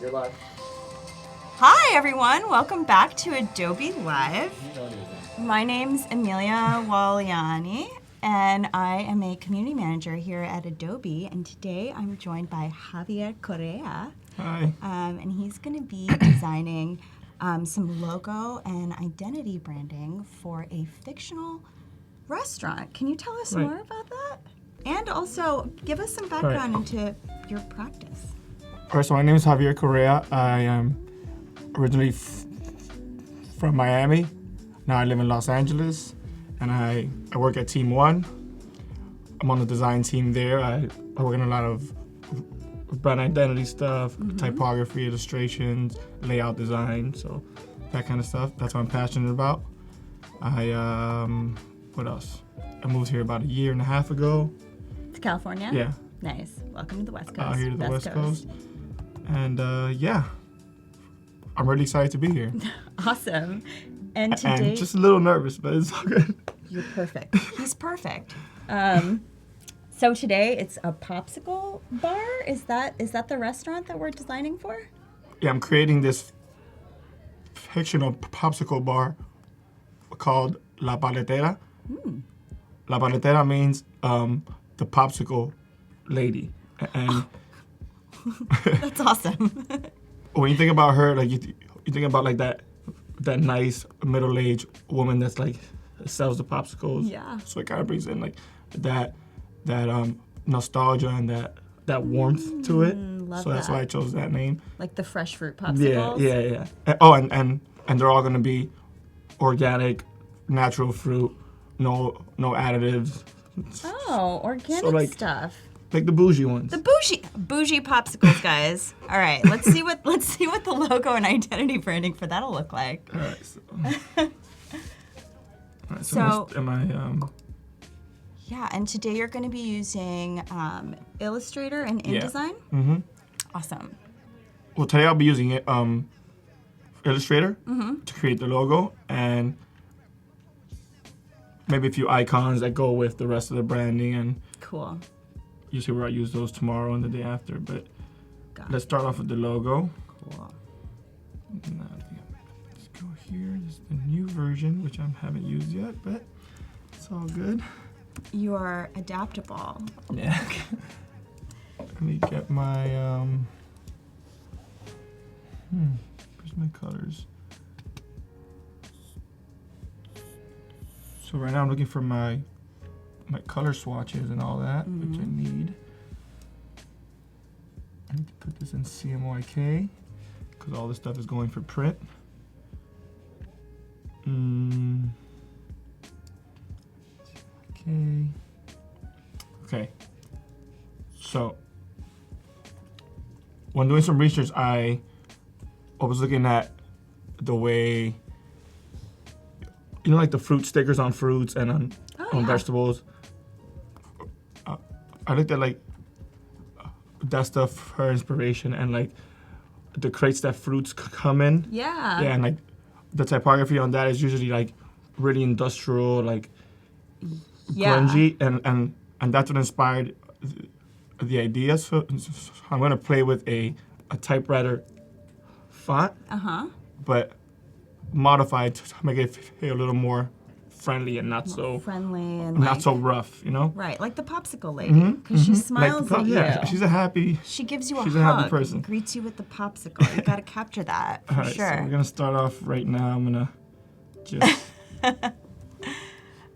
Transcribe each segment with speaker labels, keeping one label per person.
Speaker 1: You're live.
Speaker 2: Hi, everyone. Welcome back to Adobe Live. My name's Amelia Waliani, and I am a community manager here at Adobe. And today I'm joined by Javier Correa.
Speaker 3: Hi.
Speaker 2: And he's going to be designing some logo and identity branding for a fictional restaurant. Can you tell us more about that? And also, give us some background into your practice.
Speaker 3: All right, so my name is Javier Correa. I am originally from Miami. Now I live in Los Angeles, and I work at Team One. I'm on the design team there. I work on a lot of brand identity stuff, typography, illustrations, layout design, so that kind of stuff. That's what I'm passionate about. What else? I moved here about a year and a half ago.
Speaker 2: To California?
Speaker 3: Yeah.
Speaker 2: Nice. Welcome to the West Coast.
Speaker 3: Out here to the
Speaker 2: Best
Speaker 3: West Coast. And yeah, I'm really excited to be here.
Speaker 2: Awesome. And today...
Speaker 3: And just a little nervous, but it's all good.
Speaker 2: You're perfect. He's perfect. So today it's a popsicle bar. Is that the restaurant that we're designing for?
Speaker 3: Yeah, I'm creating this fictional popsicle bar called La Paletera. La Paletera means the popsicle lady. And
Speaker 2: That's awesome.
Speaker 3: when you think about her, like you think about like that nice middle-aged woman that's like sells the popsicles.
Speaker 2: Yeah.
Speaker 3: So it kind of brings in like that nostalgia and that warmth to it.
Speaker 2: Love
Speaker 3: so that's
Speaker 2: that.
Speaker 3: why I chose that name.
Speaker 2: Like the fresh fruit popsicles?
Speaker 3: Yeah. And they're all gonna be organic, natural fruit, no additives.
Speaker 2: Oh, organic stuff.
Speaker 3: Like the bougie ones.
Speaker 2: The bougie popsicles, guys. All right, let's see what the logo and identity branding for that'll look like.
Speaker 3: All right, so am I?
Speaker 2: Yeah, and today you're going to be using Illustrator and InDesign.
Speaker 3: Mm-hmm.
Speaker 2: Awesome.
Speaker 3: Well, today I'll be using it, Illustrator to create the logo and maybe a few icons that go with the rest of the branding, and
Speaker 2: Cool.
Speaker 3: usually where I use those tomorrow and the day after. But let's start off with the logo.
Speaker 2: Cool.
Speaker 3: Let's go here. This is the new version, which I haven't used yet, but it's all good.
Speaker 2: You are adaptable.
Speaker 3: Yeah. Let me get my where's my colors? So right now I'm looking for my color swatches and all that, which I need. I need to put this in CMYK because all this stuff is going for print. Okay. So when doing some research, I was looking at the way, like the fruit stickers on fruits and on vegetables. I looked at like that stuff for inspiration and like the crates that fruits come in.
Speaker 2: Yeah.
Speaker 3: Yeah, and like the typography on that is usually like really industrial, like grungy, and that's what inspired the idea. So I'm gonna play with a typewriter font, but modified to make it feel a little more friendly and not so
Speaker 2: friendly and
Speaker 3: not so rough,
Speaker 2: Right, like the popsicle lady, because she smiles at you.
Speaker 3: Yeah, she's a happy.
Speaker 2: She gives you a
Speaker 3: she's
Speaker 2: hug.
Speaker 3: a happy person.
Speaker 2: And greets you with the popsicle. You got to capture that for
Speaker 3: All right,
Speaker 2: sure.
Speaker 3: so we're gonna start off right now. I'm gonna just.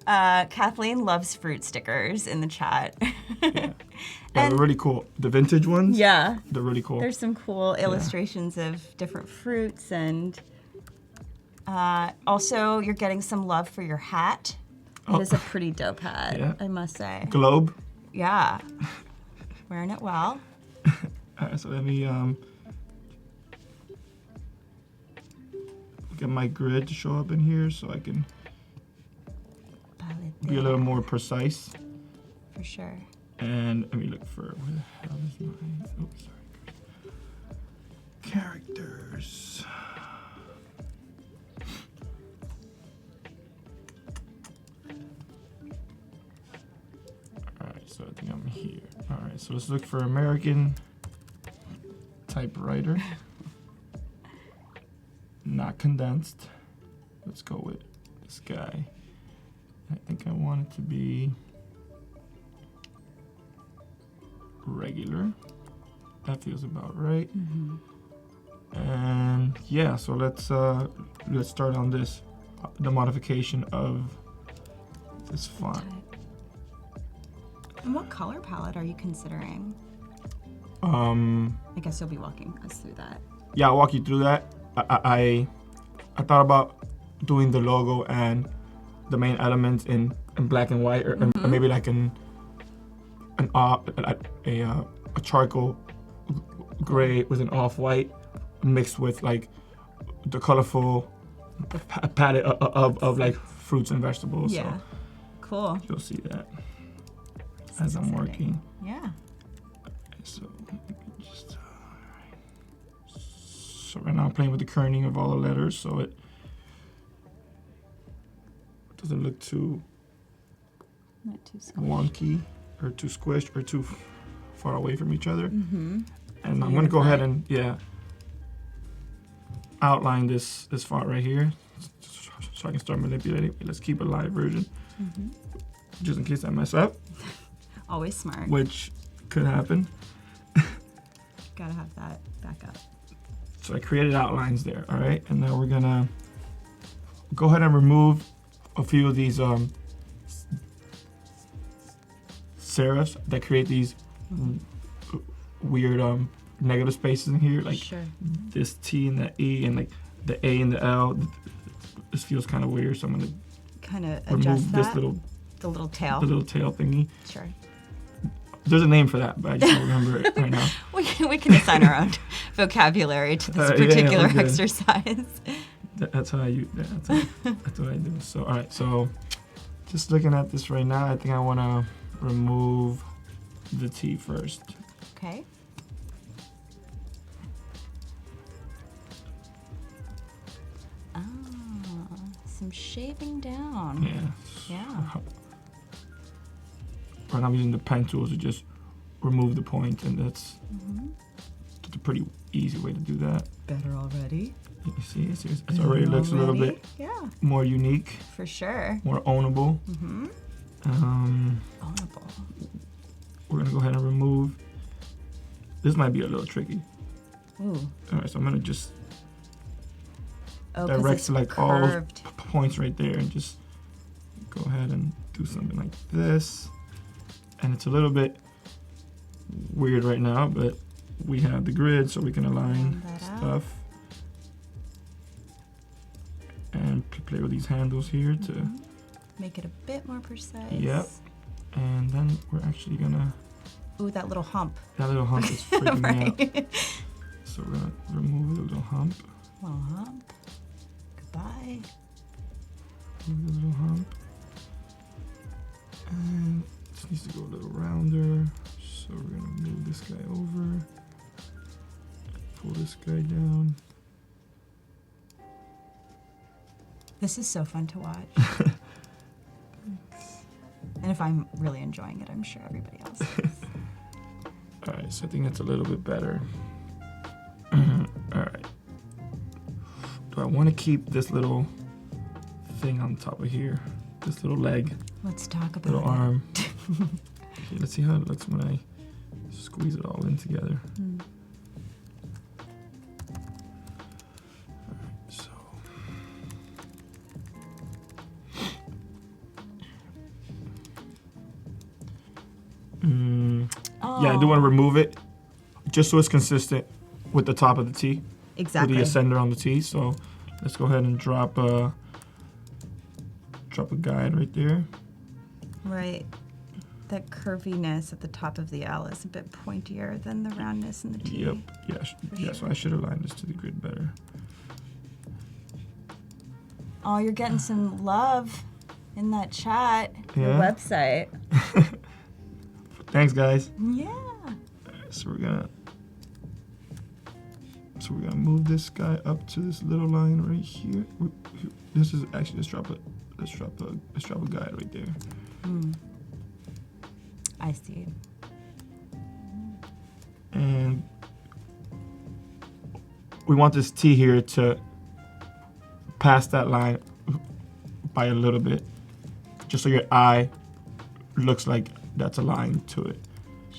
Speaker 2: Kathleen loves fruit stickers in the chat.
Speaker 3: Yeah, they're really cool. The vintage ones.
Speaker 2: Yeah.
Speaker 3: They're really cool.
Speaker 2: There's some cool illustrations of different fruits, and also you're getting some love for your hat. It is a pretty dope hat, I must say.
Speaker 3: Globe.
Speaker 2: Yeah. Wearing it well.
Speaker 3: All right, so let me get my grid to show up in here so I can be a little more precise.
Speaker 2: For sure.
Speaker 3: And let me look for, where the hell is my, oops, sorry. Characters. All right, so I think I'm here. All right, so let's look for American typewriter. not condensed. Let's go with this guy. I think I want it to be regular. That feels about right. And yeah, so let's start on this, the modification of this font.
Speaker 2: And what color palette are you considering? I guess you'll be walking us through that.
Speaker 3: Yeah, I'll walk you through that. I thought about doing the logo and the main elements in black and white, or maybe like a charcoal gray with an off-white mixed with like the colorful palette of like fruits and vegetables.
Speaker 2: Yeah,
Speaker 3: so
Speaker 2: cool.
Speaker 3: You'll see that as I'm working.
Speaker 2: Yeah.
Speaker 3: So right now I'm playing with the kerning of all the letters so it doesn't look too
Speaker 2: Not too squished.
Speaker 3: wonky or too squished or too far away from each other.
Speaker 2: Mm-hmm.
Speaker 3: And I'm gonna go ahead and outline this font right here so I can start manipulating. Let's keep a live version just in case I mess up,
Speaker 2: Always smart.
Speaker 3: which could happen.
Speaker 2: Gotta have that backup.
Speaker 3: So I created outlines there, all right? And now we're gonna go ahead and remove a few of these serifs that create these weird negative spaces in here, like this T and that E and like the A and the L. This feels kind of weird, so I'm gonna
Speaker 2: Kind of
Speaker 3: remove
Speaker 2: adjust
Speaker 3: this
Speaker 2: that.
Speaker 3: the
Speaker 2: little tail.
Speaker 3: little tail thingy.
Speaker 2: Sure.
Speaker 3: There's a name for that, but I just don't remember it right now.
Speaker 2: We can assign our own vocabulary to this particular
Speaker 3: we're good.
Speaker 2: exercise.
Speaker 3: That's how that's what I do. So all right, so just looking at this right now, I think I want to remove the T first.
Speaker 2: Okay. Ah, some shaving down. Yeah.
Speaker 3: Right now I'm using the pen tools to just remove the point, and that's a pretty easy way to do that.
Speaker 2: Better already.
Speaker 3: You see, it already looks a little bit more unique,
Speaker 2: for sure.
Speaker 3: more ownable.
Speaker 2: Ownable.
Speaker 3: We're gonna go ahead and remove. This might be a little tricky.
Speaker 2: Ooh.
Speaker 3: All right, so I'm gonna just
Speaker 2: Oh, 'cause
Speaker 3: direct
Speaker 2: it's
Speaker 3: select all those
Speaker 2: curved.
Speaker 3: points right there and just go ahead and do something like this. And it's a little bit weird right now, but we have the grid so we can align
Speaker 2: that out.
Speaker 3: stuff. And play with these handles here to
Speaker 2: Make it a bit more precise.
Speaker 3: Yep. And then we're actually gonna,
Speaker 2: Ooh, that little hump.
Speaker 3: that little hump is freaking me out.
Speaker 2: Right.
Speaker 3: So we're gonna remove the little hump.
Speaker 2: Little hump. Goodbye.
Speaker 3: Remove the little hump. And this needs to go a little rounder. So we're gonna move this guy over. Pull this guy down.
Speaker 2: This is so fun to watch. And if I'm really enjoying it, I'm sure everybody else is.
Speaker 3: All right, so I think that's a little bit better. All right. Do I want to keep this little thing on top of here? This little leg,
Speaker 2: Let's talk about
Speaker 3: little
Speaker 2: it.
Speaker 3: arm. Okay, let's see how it looks when I squeeze it all in together. All right, so. Yeah, I do want to remove it just so it's consistent with the top of the T.
Speaker 2: Exactly.
Speaker 3: With the ascender on the T. So let's go ahead and drop a guide right there.
Speaker 2: Right. That curviness at the top of the L is a bit pointier than the roundness in the T.
Speaker 3: Yep. Yeah. So I should align this to the grid better.
Speaker 2: Oh, you're getting some love in that chat. Your
Speaker 3: Yeah.
Speaker 2: website.
Speaker 3: Thanks, guys.
Speaker 2: Yeah.
Speaker 3: So we're gonna move this guy up to this little line right here. This is actually let's drop a guide right there.
Speaker 2: I see.
Speaker 3: And we want this T here to past that line by a little bit, just so your eye looks like that's a line to it.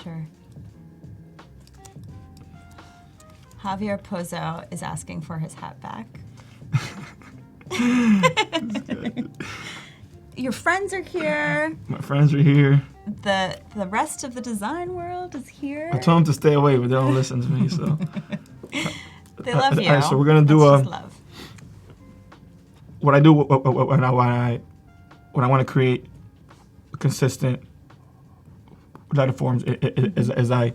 Speaker 2: Sure. Javier Pozo is asking for his hat back. Your friends are here.
Speaker 3: My friends are here.
Speaker 2: The rest of the design world is here.
Speaker 3: I told them to stay away, but they don't listen to me, so.
Speaker 2: They love you.
Speaker 3: All right, so we're gonna do
Speaker 2: That's just love.
Speaker 3: what I do when I want to create consistent letter forms is I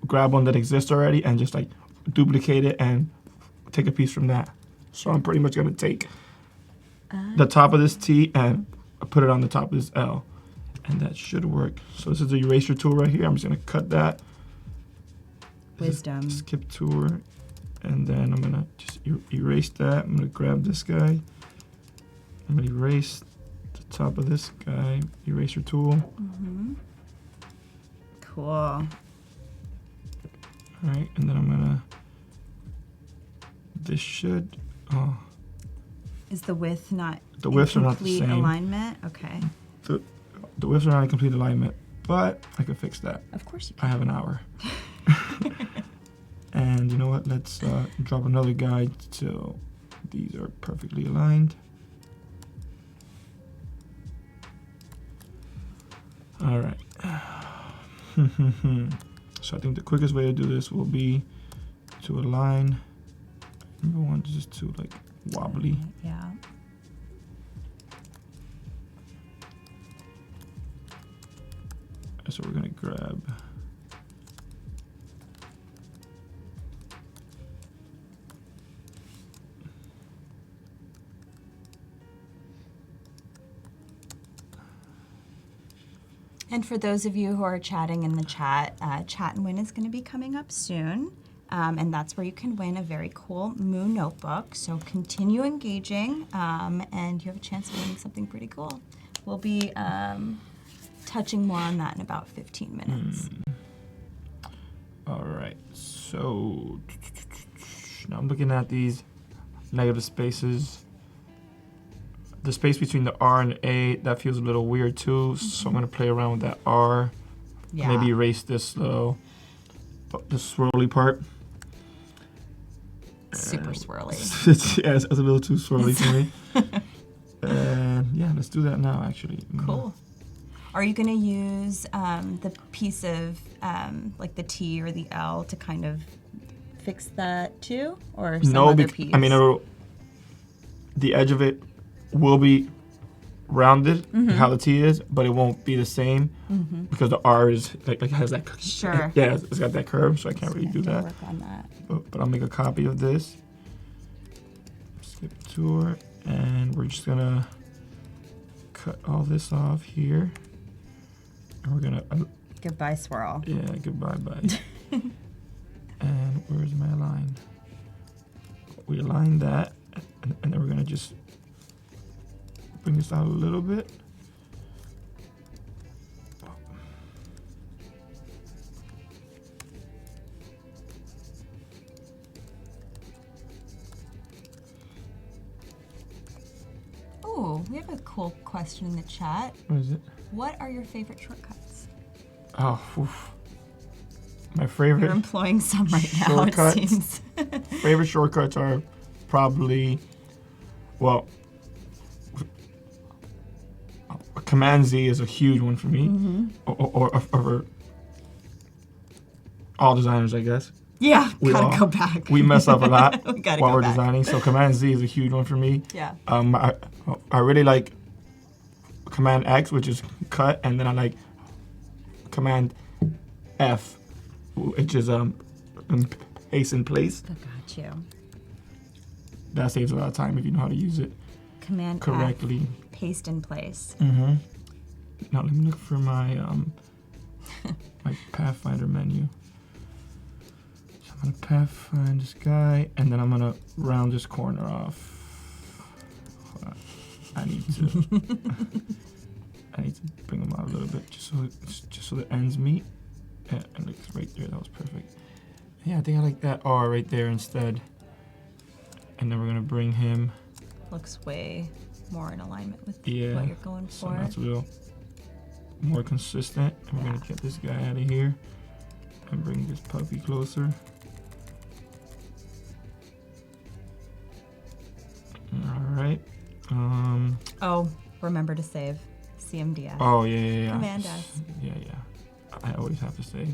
Speaker 3: grab one that exists already and just like duplicate it and take a piece from that. So I'm pretty much gonna take the top of this T and put it on the top of this L, and that should work. So this is the eraser tool right here. I'm just gonna cut that.
Speaker 2: Wisdom.
Speaker 3: Skip tool, and then I'm gonna just erase that. I'm gonna grab this guy. I'm gonna erase the top of this guy. Eraser tool.
Speaker 2: Mm-hmm. Cool.
Speaker 3: All right, and then I'm gonna. This should. Oh.
Speaker 2: Is the width not?
Speaker 3: The widths are not the
Speaker 2: complete
Speaker 3: same.
Speaker 2: Alignment. Okay.
Speaker 3: The widths are not in complete alignment, but I can fix that.
Speaker 2: Of course you
Speaker 3: I
Speaker 2: can.
Speaker 3: have an hour. And you know what? Let's drop another guide till these are perfectly aligned. All right. So I think the quickest way to do this will be to align. Number one, just too like wobbly.
Speaker 2: Yeah.
Speaker 3: So we're gonna grab.
Speaker 2: And for those of you who are chatting in the chat, Chat and Win is going to be coming up soon. And that's where you can win a very cool Moo notebook. So continue engaging, and you have a chance of winning something pretty cool. We'll be touching more on that in about 15 minutes.
Speaker 3: All right, so now I'm looking at these negative spaces. The space between the R and A, that feels a little weird too, so I'm gonna play around with that R.
Speaker 2: Yeah.
Speaker 3: Maybe erase this little, the swirly part.
Speaker 2: Super swirly.
Speaker 3: Yeah, it's a little too swirly for me. And yeah, let's do that now actually.
Speaker 2: Cool. Are you going to use the piece of like the T or the L to kind of fix that too, or some other piece?
Speaker 3: I mean, the edge of it will be rounded, how the T is, but it won't be the same because the R is like has that.
Speaker 2: Sure.
Speaker 3: Yeah, it's got that curve, so I can't really do that.
Speaker 2: Work on that.
Speaker 3: But I'll make a copy of this. Skip tour, and we're just gonna cut all this off here. And we're gonna.
Speaker 2: Goodbye, swirl.
Speaker 3: Yeah, goodbye, bye. And where's my line? We align that, and then we're gonna just bring this out a little bit.
Speaker 2: Oh, we have a cool question in the chat.
Speaker 3: What is it?
Speaker 2: What are your favorite shortcuts?
Speaker 3: Oh, oof. My favorite.
Speaker 2: You're employing some right now,
Speaker 3: Shortcuts.
Speaker 2: it seems.
Speaker 3: Favorite shortcuts are probably, well, Command Z is a huge one for me, or for all designers, I guess.
Speaker 2: Yeah,
Speaker 3: We
Speaker 2: gotta
Speaker 3: all-
Speaker 2: go back.
Speaker 3: We mess up a lot
Speaker 2: We gotta
Speaker 3: while
Speaker 2: go
Speaker 3: we're
Speaker 2: back.
Speaker 3: designing, so Command Z is a huge one for me.
Speaker 2: Yeah.
Speaker 3: I really like Command X, which is cut, and then I like Command F, which is paste in place.
Speaker 2: I got you.
Speaker 3: That saves a lot of time if you know how to use it
Speaker 2: Command
Speaker 3: correctly.
Speaker 2: F, paste in place.
Speaker 3: Mm-hmm. Now let me look for my my Pathfinder menu. So I'm gonna Pathfind this guy, and then I'm gonna round this corner off. Hold on. I need to bring them out a little bit, just so the ends meet. And like right there, that was perfect. Yeah, I think I like that R right there instead. And then we're gonna bring him
Speaker 2: looks way more in alignment with
Speaker 3: Yeah.
Speaker 2: what you're going
Speaker 3: So
Speaker 2: for.
Speaker 3: that's a little more consistent. And we're gonna get this guy out of here and bring this puppy closer. All right.
Speaker 2: Oh, remember to save CMDS.
Speaker 3: Oh yeah.
Speaker 2: Command S.
Speaker 3: Yeah. I always have to say.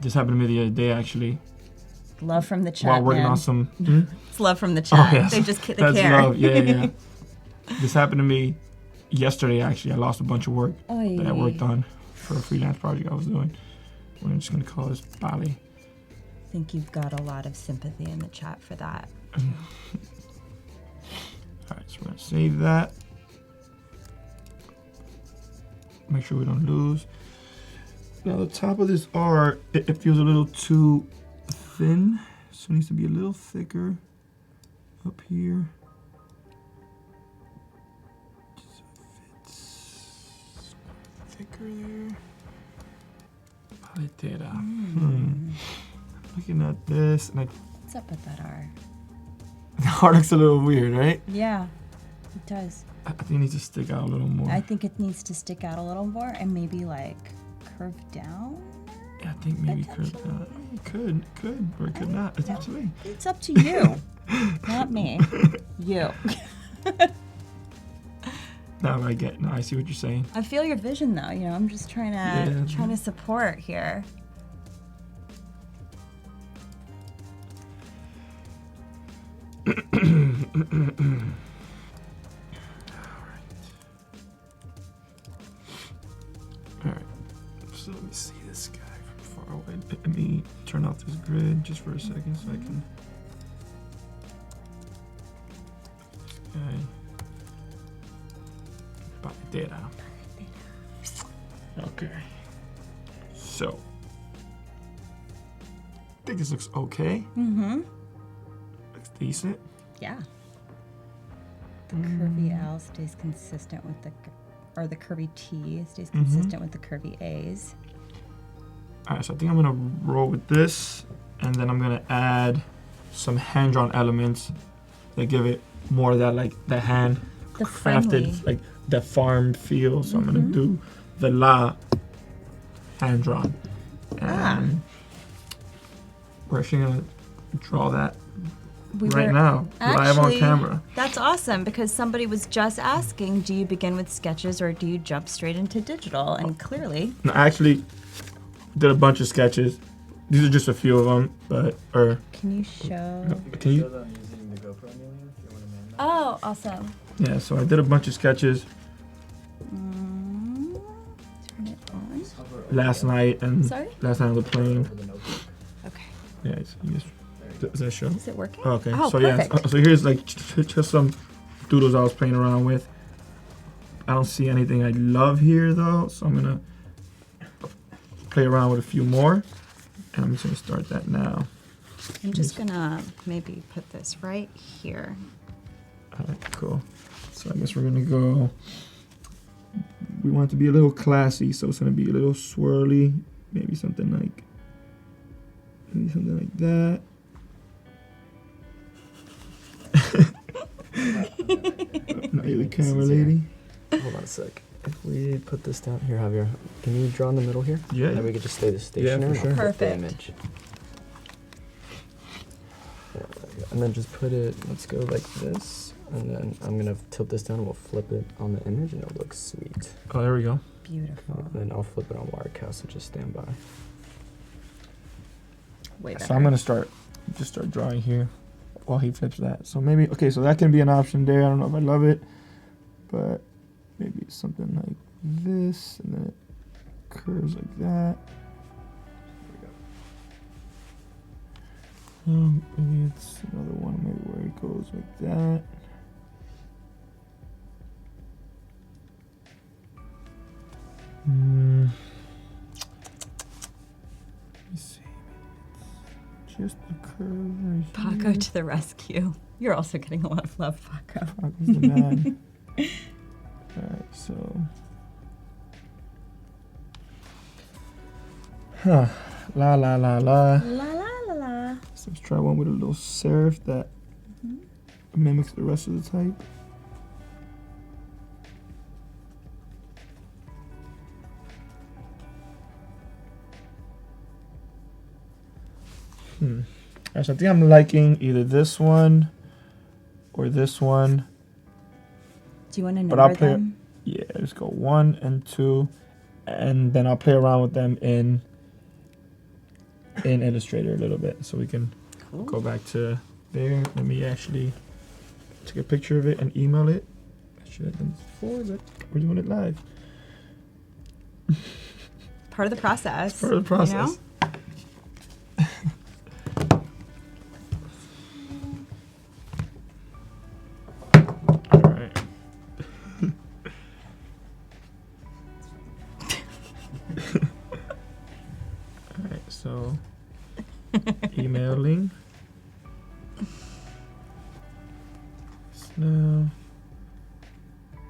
Speaker 3: This happened to me the other day, actually.
Speaker 2: Love from the chat.
Speaker 3: While working
Speaker 2: man.
Speaker 3: on some.
Speaker 2: It's love from the chat.
Speaker 3: Oh, yes.
Speaker 2: They
Speaker 3: That's
Speaker 2: care.
Speaker 3: love. Yeah. This happened to me yesterday, actually. I lost a bunch of work that I worked on for a freelance project I was doing. We're just going to call this Bali.
Speaker 2: I think you've got a lot of sympathy in the chat for that.
Speaker 3: All right, so we're going to save that. Make sure we don't lose. Now, the top of this R, it feels a little too thin, so it needs to be a little thicker up here. So it fits thicker there. Paletera. Looking at this, and
Speaker 2: What's up with that R?
Speaker 3: the R looks a little weird, right?
Speaker 2: Yeah, it does.
Speaker 3: I think it needs to stick out a little more.
Speaker 2: I think it needs to stick out a little more and maybe like curve down.
Speaker 3: Yeah, I think maybe could. It could, or it could not. It's up to me.
Speaker 2: It's up to you, not me. You.
Speaker 3: No, I see what you're saying.
Speaker 2: I feel your vision though. You know, I'm just trying to support here.
Speaker 3: Alright, so let me see this guy from far away. Let me turn off this grid just for a second so I can. This guy. Paletera. Okay. So. I think this looks okay.
Speaker 2: Mm-hmm.
Speaker 3: Looks decent.
Speaker 2: Yeah. The curvy L stays consistent with the curvy T stays consistent with the curvy A's.
Speaker 3: Alright, so I think I'm gonna roll with this, and then I'm gonna add some hand-drawn elements that give it more of that, like the hand
Speaker 2: The
Speaker 3: crafted,
Speaker 2: friendly.
Speaker 3: like the farm feel. So I'm gonna do the La hand-drawn, and we're actually gonna draw that right now, live on camera.
Speaker 2: That's awesome because somebody was just asking, do you begin with sketches or do you jump straight into digital? And clearly.
Speaker 3: No, I actually did a bunch of sketches. These are just a few of them, but
Speaker 2: Can you show?
Speaker 3: Can you?
Speaker 1: Show them using the GoPro, Amelia, if you want to man that.
Speaker 2: Oh, awesome.
Speaker 3: Yeah, so I did a bunch of sketches
Speaker 2: Turn it on.
Speaker 1: Just hover
Speaker 3: last night and
Speaker 2: Sorry?
Speaker 3: last night on the plane.
Speaker 1: over the notebook.
Speaker 2: Okay.
Speaker 3: Yeah, does that show?
Speaker 2: Is it working?
Speaker 3: Oh, okay.
Speaker 2: Oh,
Speaker 3: So
Speaker 2: perfect.
Speaker 3: yeah, so here's like just some doodles I was playing around with. I don't see anything I love here though, so I'm gonna play around with a few more, and I'm just gonna start that now.
Speaker 2: I'm just gonna maybe put this right here.
Speaker 3: All right, cool. So I guess we're gonna go. We want it to be a little classy, so it's gonna be a little swirly, maybe something like that. Not you, the camera lady.
Speaker 1: Hold on a sec. If we put this down here, Javier, can you draw in the middle here?
Speaker 3: Yeah.
Speaker 1: And then we could just stay this stationary.
Speaker 3: sure.
Speaker 1: I'll flip the
Speaker 2: Perfect.
Speaker 1: image. Yeah, and then just put it, let's go like this. And then I'm going to tilt this down and we'll flip it on the image and it'll look sweet.
Speaker 3: Oh, there we go.
Speaker 2: Beautiful.
Speaker 1: And then I'll flip it on Wirecast, so just stand by.
Speaker 2: Way better.
Speaker 3: So I'm gonna start drawing here while he flips that. So maybe, okay, so that can be an option there. I don't know if I love it, but maybe it's something like this, and then it curves like that. Maybe it's another one, maybe where it goes like that. Let me see. Just the curve right
Speaker 2: Paco to the rescue. You're also getting a lot of love, Paco.
Speaker 3: Fuck, who's the man? Alright, so. Huh. La la la la.
Speaker 2: La la la la.
Speaker 3: So let's try one with a little serif that mimics the rest of the type. Alright, so I think I'm liking either this one or this one.
Speaker 2: Do you want to
Speaker 3: But I'll
Speaker 2: number
Speaker 3: play.
Speaker 2: them?
Speaker 3: Yeah, just go 1 and 2, and then I'll play around with them in Illustrator a little bit, so we can
Speaker 2: Cool.
Speaker 3: go back to there. Let me actually take a picture of it and email it. I should have done this before, but we're doing it live.
Speaker 2: Part of the process.
Speaker 3: Part of the process.
Speaker 2: You know?
Speaker 3: All right. All right. So emailing. Now.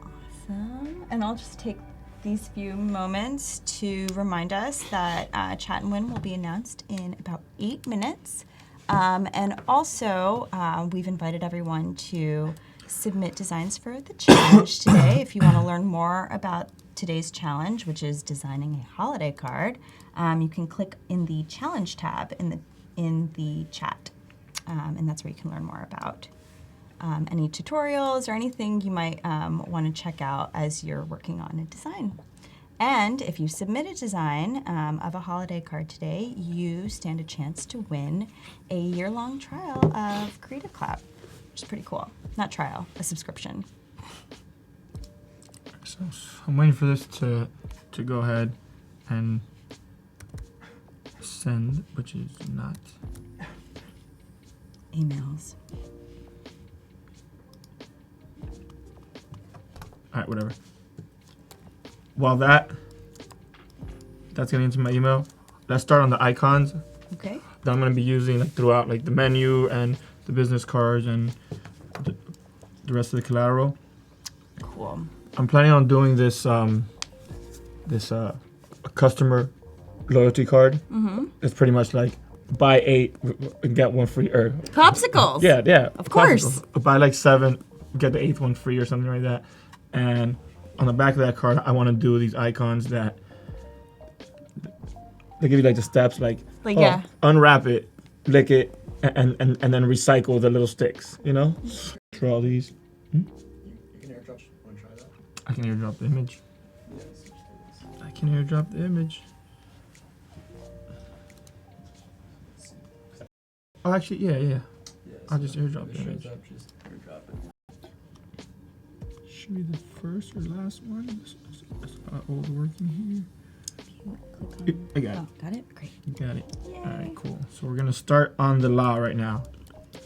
Speaker 2: Awesome. And I'll just take these few moments to remind us that Chat and Win will be announced in about 8 minutes. And also, we've invited everyone to submit designs for the challenge today. If you want to learn more about today's challenge, which is designing a holiday card, you can click in the challenge tab in the chat. And that's where you can learn more about any tutorials or anything you might want to check out as you're working on a design. And if you submit a design of a holiday card today, you stand a chance to win a year-long trial of Creative Cloud, which is pretty cool. Not trial, a subscription.
Speaker 3: So I'm waiting for this to go ahead and send, which is not.
Speaker 2: Emails.
Speaker 3: All right, whatever. While that's getting into my email, let's start on the icons
Speaker 2: Okay.
Speaker 3: that I'm going to be using like throughout, like the menu and the business cards and the rest of the collateral.
Speaker 2: Cool.
Speaker 3: I'm planning on doing this a customer loyalty card.
Speaker 2: Mm-hmm.
Speaker 3: It's pretty much like buy 8 and get 1 free, or
Speaker 2: Popsicles.
Speaker 3: yeah,
Speaker 2: Of course.
Speaker 3: popsicles. Buy like 7, get the 8th one free or something like that. And on the back of that card, I want to do these icons that they give you like the steps, like
Speaker 2: yeah.
Speaker 3: unwrap it, lick it, and then recycle the little sticks. You know, for all these.
Speaker 1: You can airdrop. Want to try that?
Speaker 3: I can airdrop the image.
Speaker 1: Yes.
Speaker 3: I can airdrop the image. Oh, actually, yeah. I'll just airdrop the image.
Speaker 1: Just airdrop it.
Speaker 3: Should be the first or last one. It's all working here. I got it.
Speaker 2: Oh, got it? Great.
Speaker 3: You got it.
Speaker 2: Yay.
Speaker 3: All right, cool. So we're gonna start on the la right now,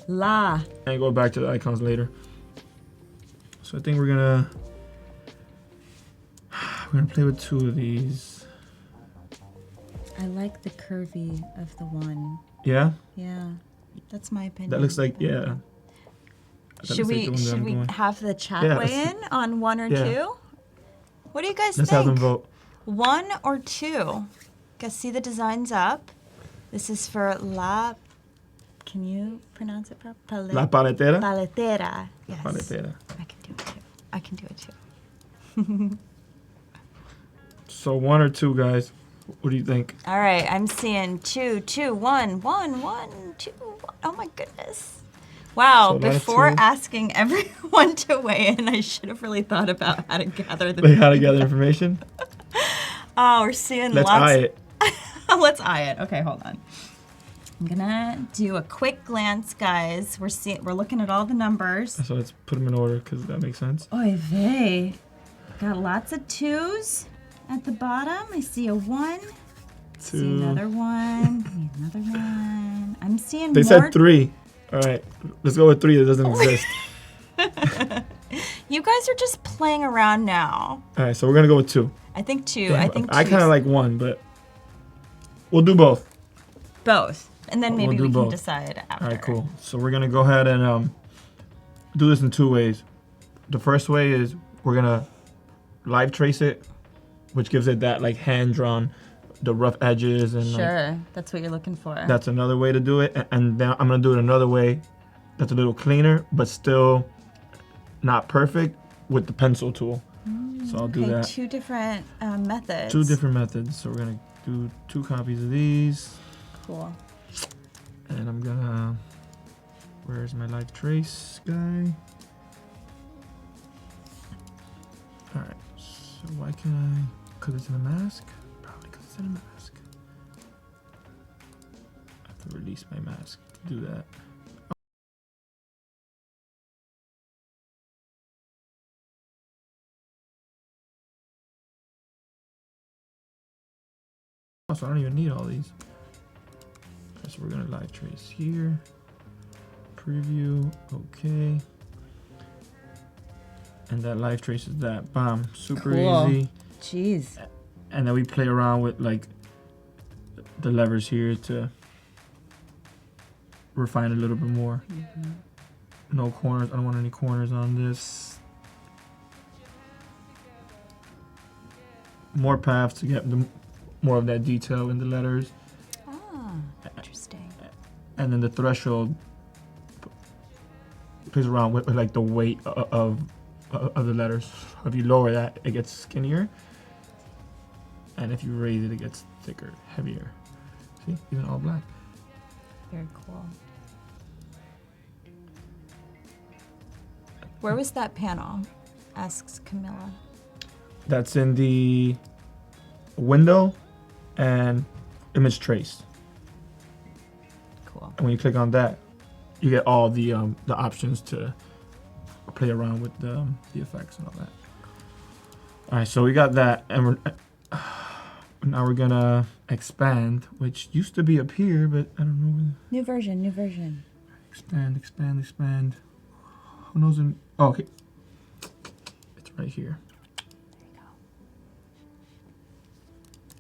Speaker 2: La.
Speaker 3: and go back to the icons later. So I think we're gonna play with 2 of these.
Speaker 2: I like the curvy of the one.
Speaker 3: Yeah,
Speaker 2: Yeah. That's my opinion.
Speaker 3: that looks like yeah. That
Speaker 2: Should
Speaker 3: looks like the one that I'm
Speaker 2: we
Speaker 3: going.
Speaker 2: have the chat
Speaker 3: Yeah,
Speaker 2: weigh in on 1 or
Speaker 3: yeah.
Speaker 2: 2? What do you guys
Speaker 3: Let's
Speaker 2: think?
Speaker 3: have them vote.
Speaker 2: 1 or 2? Guys, see the designs up. This is for La. Can you pronounce it properly?
Speaker 3: La paletera.
Speaker 2: Paletera. Yes.
Speaker 3: Paletera.
Speaker 2: I can do it too.
Speaker 3: So 1 or 2, guys. What do you think?
Speaker 2: All right, I'm seeing 2, 2, 1, 1, 1, 2. 1. Oh my goodness. Wow,
Speaker 3: So that's
Speaker 2: before
Speaker 3: 2.
Speaker 2: asking everyone to weigh in, I should have really thought about how to gather the
Speaker 3: Like how to gather information?
Speaker 2: Oh, we're seeing
Speaker 3: Let's
Speaker 2: lots.
Speaker 3: eye it.
Speaker 2: Let's eye it. Okay, hold on. I'm gonna do a quick glance, guys. We're looking at all the numbers.
Speaker 3: So let's put them in order because that makes sense.
Speaker 2: Oy vey. Got lots of 2s at the bottom. I see a 1. See
Speaker 3: 2.
Speaker 2: another 1. Another 1. I'm seeing
Speaker 3: They
Speaker 2: more.
Speaker 3: said 3. All right, let's go with 3 that doesn't exist.
Speaker 2: You guys are just playing around now.
Speaker 3: All right, so we're gonna go with 2.
Speaker 2: I think 2. I think 2.
Speaker 3: I kind of like 1, but we'll do both.
Speaker 2: both. And then
Speaker 3: We'll
Speaker 2: maybe
Speaker 3: do
Speaker 2: we can
Speaker 3: both.
Speaker 2: decide after.
Speaker 3: All right, cool. So we're gonna go ahead and do this in 2 ways. The first way is we're gonna live trace it, which gives it that like hand drawn, the rough edges and like,
Speaker 2: Sure, that's what you're looking for.
Speaker 3: that's another way to do it. And then I'm gonna do it another way, that's a little cleaner, but still not perfect with the pencil tool. So I'll do that.
Speaker 2: Two different methods.
Speaker 3: Two different methods. So we're gonna do 2 copies of these.
Speaker 2: Cool.
Speaker 3: And I'm gonna, where's my live trace guy? All right, so why can't I, cause it's in a mask? Probably cause it's in a mask. I have to release my mask to do that. Oh, so I don't even need all these. So we're gonna live trace here. Preview, okay. And that live trace is that. Bam, super easy.
Speaker 2: Jeez.
Speaker 3: And then we play around with like the levers here to refine a little bit more. No corners, I don't want any corners on this. More paths to get more of that detail in the letters.
Speaker 2: Ah, interesting.
Speaker 3: And then the threshold plays around with like the weight of the letters. If you lower that, it gets skinnier. And if you raise it, it gets thicker, heavier. See, even all black.
Speaker 2: Very cool. Where was that panel? Asks Camilla.
Speaker 3: That's in the window and image trace.
Speaker 2: Cool.
Speaker 3: And when you click on that, you get all the options to play around with the effects and all that. All right, so we got that, and now we're gonna expand, which used to be up here, but I don't know.
Speaker 2: New version, new version.
Speaker 3: Expand, expand, expand. Who knows? Oh, okay, it's right here.
Speaker 2: There you go.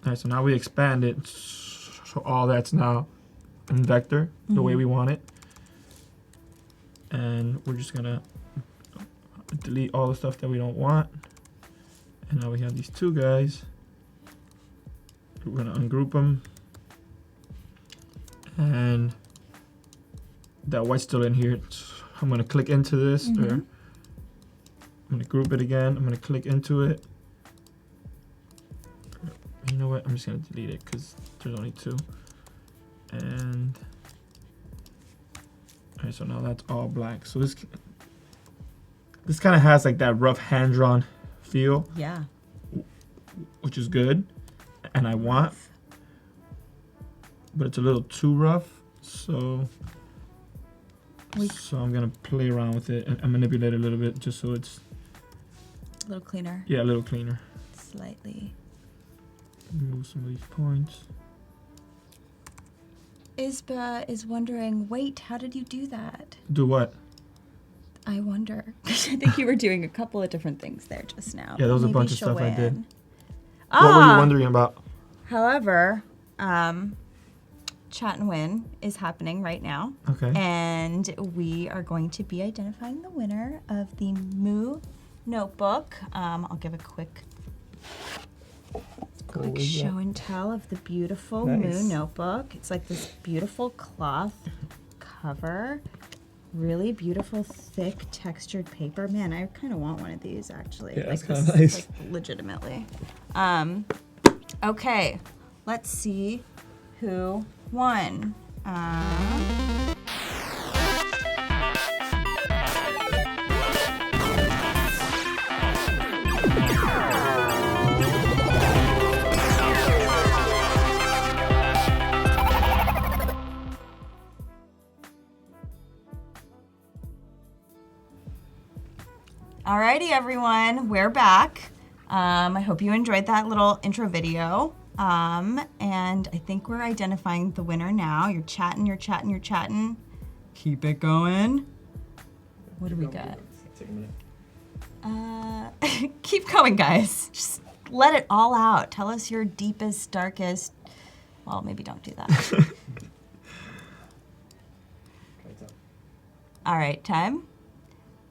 Speaker 3: All right, so now we expand it, so all that's now in vector, the way we want it. And we're just gonna delete all the stuff that we don't want. And now we have these 2 guys. We're gonna ungroup them. And that white's still in here. I'm gonna click into this, or I'm gonna group it again. I'm gonna click into it. You know what? I'm just gonna delete it because there's only 2. And all right, so now that's all black. So this kind of has like that rough hand-drawn feel.
Speaker 2: Yeah.
Speaker 3: Which is good, and I want, but it's a little too rough. So I'm gonna play around with it and manipulate it a little bit just so it's
Speaker 2: a little cleaner.
Speaker 3: Yeah, a little cleaner.
Speaker 2: Slightly.
Speaker 3: Remove some of these points.
Speaker 2: Isba is wondering, wait, how did you do that?
Speaker 3: Do what?
Speaker 2: I wonder. I think you were doing a couple of different things there just now.
Speaker 3: Yeah, there was a
Speaker 2: Maybe
Speaker 3: bunch of
Speaker 2: she'll
Speaker 3: stuff I did.
Speaker 2: win.
Speaker 3: What were you wondering about?
Speaker 2: However, Chat and Win is happening right now.
Speaker 3: Okay.
Speaker 2: And we are going to be identifying the winner of the Moo notebook. I'll give a quick show and tell of the beautiful Moo notebook. It's like this beautiful cloth cover. Really beautiful, thick, textured paper. Man, I kind of want one of these, actually.
Speaker 1: Yeah,
Speaker 2: like
Speaker 1: that's kind of nice.
Speaker 2: Like, legitimately. Okay, let's see who won. Alrighty, everyone, we're back. I hope you enjoyed that little intro video. And I think we're identifying the winner now. You're chatting, you're chatting, you're chatting. Keep it going. What do we got?
Speaker 1: Take a minute.
Speaker 2: Keep going, guys. Just let it all out. Tell us your deepest, darkest. Well, maybe don't do that. All right, time.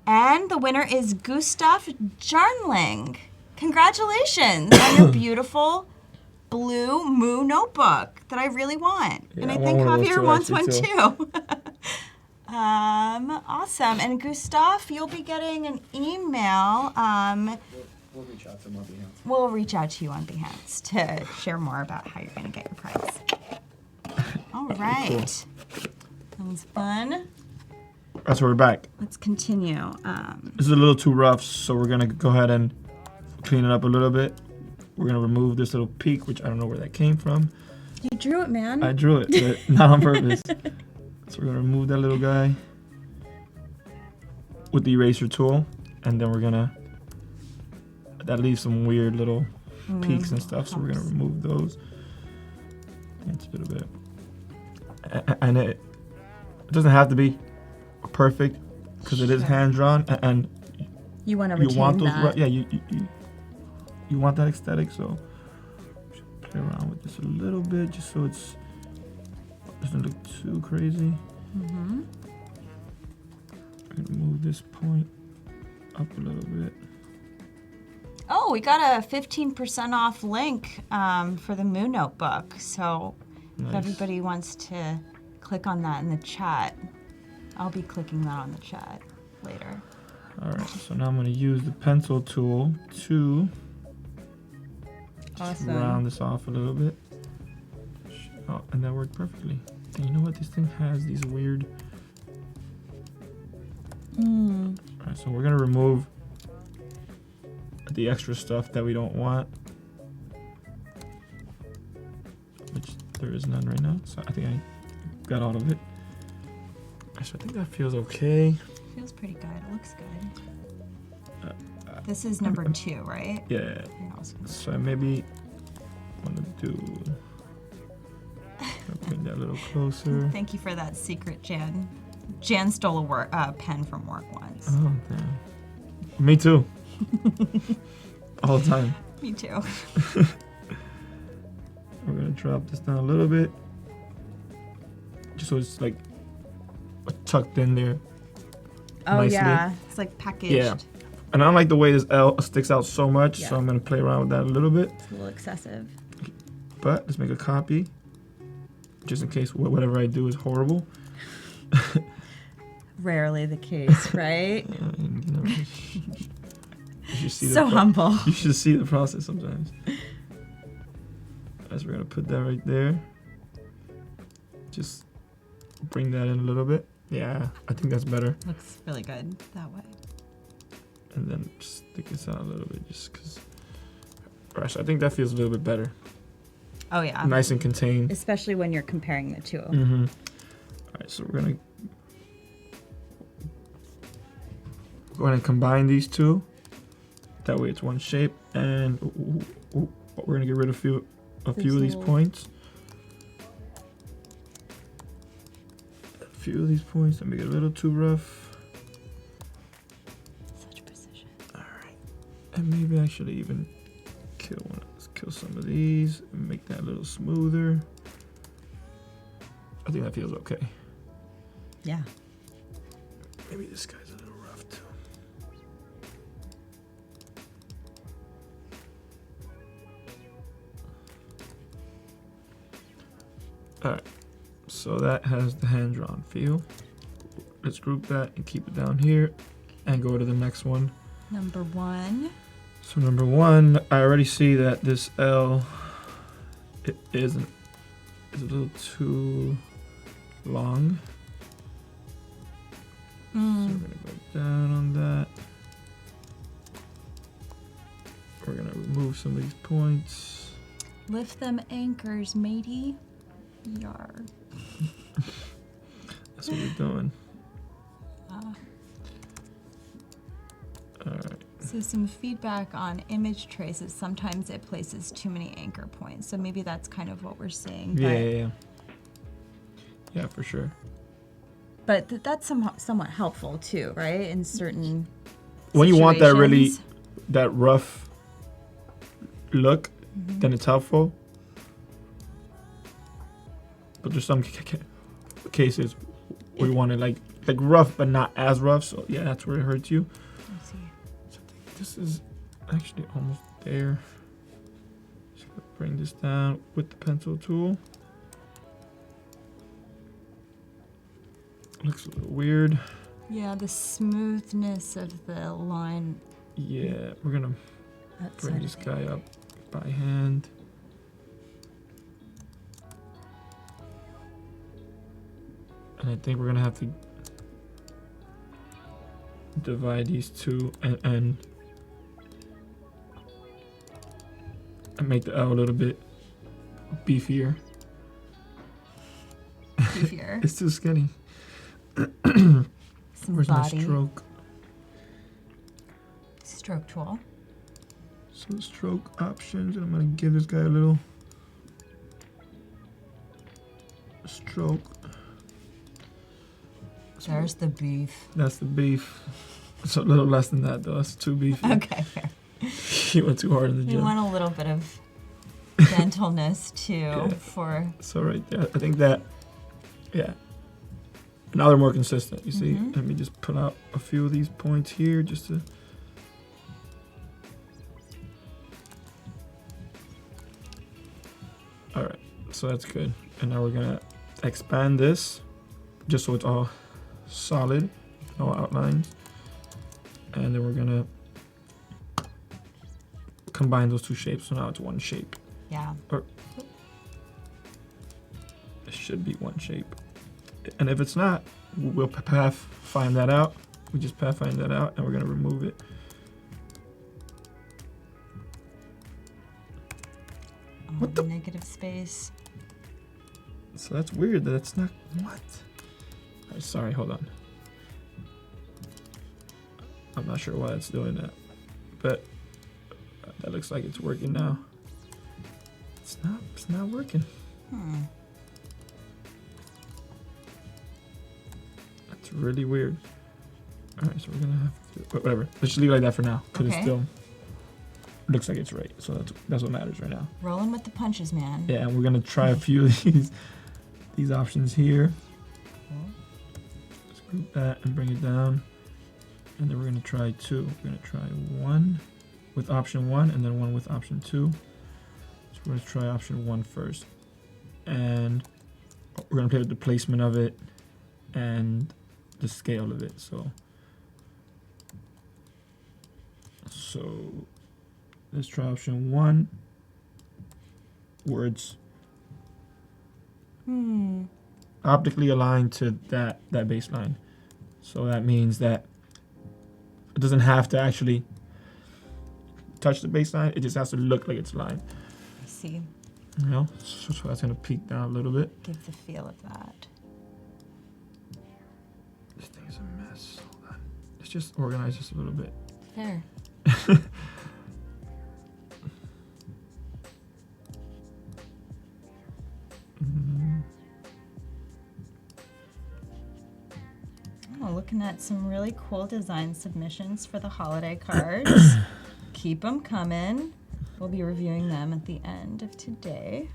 Speaker 2: And the winner is Gustav Jarnling. Congratulations on your beautiful blue Moo notebook that I really want.
Speaker 1: Yeah,
Speaker 2: and I
Speaker 1: I
Speaker 2: think
Speaker 1: want one of those
Speaker 2: Javier
Speaker 1: too,
Speaker 2: wants one
Speaker 1: actually,
Speaker 2: too. Awesome. And Gustav, you'll be getting an email.
Speaker 1: We'll reach out to him on Behance.
Speaker 2: We'll reach out to you on Behance to share more about how you're going to get your prize. All right. That was fun.
Speaker 3: So we're back.
Speaker 2: Let's continue.
Speaker 3: This is a little too rough, so we're gonna go ahead and clean it up a little bit. We're gonna remove this little peak, which I don't know where that came from.
Speaker 2: You drew it, man.
Speaker 3: I drew it, but not on purpose. So we're gonna remove that little guy with the eraser tool, and then we're gonna, that leaves some weird little peaks and stuff, so we're gonna remove those. It's a little bit. And it doesn't have to be perfect, because it is hand drawn, and
Speaker 2: you want to retain that.
Speaker 3: Yeah, you want that aesthetic, so play around with this a little bit, just so it doesn't look too crazy. I'm gonna move this point up a little bit.
Speaker 2: Oh, we got a 15% off link for the Moo Notebook. So if everybody wants to click on that in the chat, I'll be clicking that on the chat later.
Speaker 3: All right, so now I'm gonna use the pencil tool to just round this off a little bit. Oh, and that worked perfectly. And you know what? This thing has these weird... All right, so we're gonna remove the extra stuff that we don't want, which there is none right now. So I think I got all of it. So I think that feels okay.
Speaker 2: Feels pretty good. It looks good. This is number 2, right?
Speaker 3: Yeah. So maybe want to do. Bring that a little closer.
Speaker 2: Thank you for that secret, Jan. Jan stole a pen from work once.
Speaker 3: Oh, damn. Me too. All the time.
Speaker 2: Me too.
Speaker 3: We're gonna drop this down a little bit, just so it's like tucked in there.
Speaker 2: Oh
Speaker 3: nicely.
Speaker 2: yeah, it's like packaged.
Speaker 3: Yeah, and I don't like the way this L sticks out so much, so I'm gonna play around with that a little bit.
Speaker 2: It's a little excessive.
Speaker 3: But let's make a copy, just in case whatever I do is horrible.
Speaker 2: Rarely the case, right?
Speaker 3: You should see
Speaker 2: so humble.
Speaker 3: You should see the process sometimes. As we're gonna put that right there. Just bring that in a little bit. Yeah, I think that's better.
Speaker 2: Looks really good that way.
Speaker 3: And then just stick this out a little bit, just because. Gosh, I think that feels a little bit better.
Speaker 2: Oh yeah.
Speaker 3: Nice and contained.
Speaker 2: Especially when you're comparing the two.
Speaker 3: Mm-hmm. All right, so we're gonna go ahead and combine these two. That way it's one shape, and we're gonna get rid of a few of these points. A few of these points that make it a little too rough.
Speaker 2: Such precision.
Speaker 3: All right, and maybe I should even kill some of these and make that a little smoother. I think that feels okay.
Speaker 2: Yeah.
Speaker 3: Maybe this guy's a little rough too. Alright, so that has the hand-drawn feel. Let's group that and keep it down here and go to the next one.
Speaker 2: Number 1.
Speaker 3: So number 1, I already see that this L is a little too long. So we're gonna go down on that. We're gonna remove some of these points.
Speaker 2: Lift them anchors, matey. Yar.
Speaker 3: That's what we're doing. Alright.
Speaker 2: So some feedback on image traces. Sometimes it places too many anchor points. So maybe that's kind of what we're seeing.
Speaker 3: Yeah. Yeah, for sure.
Speaker 2: But that's somewhat helpful too, right? In certain
Speaker 3: when you want that really,
Speaker 2: situations.
Speaker 3: that rough look, then it's helpful. But there's some cases where you want it like rough, but not as rough. So yeah, that's where it hurts you.
Speaker 2: I see.
Speaker 3: So I think this is actually almost there. Just gonna bring this down with the pencil tool. Looks a little weird.
Speaker 2: Yeah, the smoothness of the line.
Speaker 3: Yeah, we're gonna
Speaker 2: Outside
Speaker 3: bring this
Speaker 2: of it.
Speaker 3: guy up by hand. And I think we're gonna have to divide these two and make the L a little bit beefier.
Speaker 2: Beefier.
Speaker 3: It's too skinny.
Speaker 2: Some
Speaker 3: Where's my
Speaker 2: body.
Speaker 3: stroke?
Speaker 2: Stroke tool.
Speaker 3: So stroke options, and I'm gonna give this guy a little stroke.
Speaker 2: There's the beef.
Speaker 3: That's the beef. It's a little less than that though. That's too beefy.
Speaker 2: Okay, fair.
Speaker 3: You went too hard in the
Speaker 2: You
Speaker 3: gym.
Speaker 2: want a little bit of gentleness too
Speaker 3: Yeah.
Speaker 2: for.
Speaker 3: So right there, I think that, yeah. Now they're more consistent. You see,
Speaker 2: Mhm.
Speaker 3: let me just put out a few of these points here just to. All right, so that's good. And now we're gonna expand this, just so it's all solid, no outlines. And then we're gonna combine those two shapes, so now it's one shape.
Speaker 2: Yeah.
Speaker 3: It should be one shape. And if it's not, we'll path find that out. We just path find that out, and we're gonna remove it. What the-
Speaker 2: Negative space.
Speaker 3: So that's weird that it's not, what? Alright, sorry, hold on. I'm not sure why it's doing that, but that looks like it's working now. It's not working. That's really weird. Alright, so we're gonna have to, whatever. Let's just leave it like that for now, because
Speaker 2: Okay.
Speaker 3: it still looks like it's right. So that's what matters right now.
Speaker 2: Rolling with the punches, man.
Speaker 3: Yeah, and we're gonna try a few of these options here. Let's group that and bring it down. And then we're gonna try two. We're gonna try one with option 1 and then one with option 2. So we're gonna try option 1 first. And we're gonna play with the placement of it and the scale of it. So let's try option 1. Words optically aligned to that baseline. So that means that it doesn't have to actually touch the baseline, it just has to look like it's aligned.
Speaker 2: I see.
Speaker 3: You know? So that's gonna peek down a little bit.
Speaker 2: Give the feel of that.
Speaker 3: This thing is a mess. Hold on. Let's just organize this a little bit.
Speaker 2: Fair. Oh, looking at some really cool design submissions for the holiday cards. Keep them coming. We'll be reviewing them at the end of today.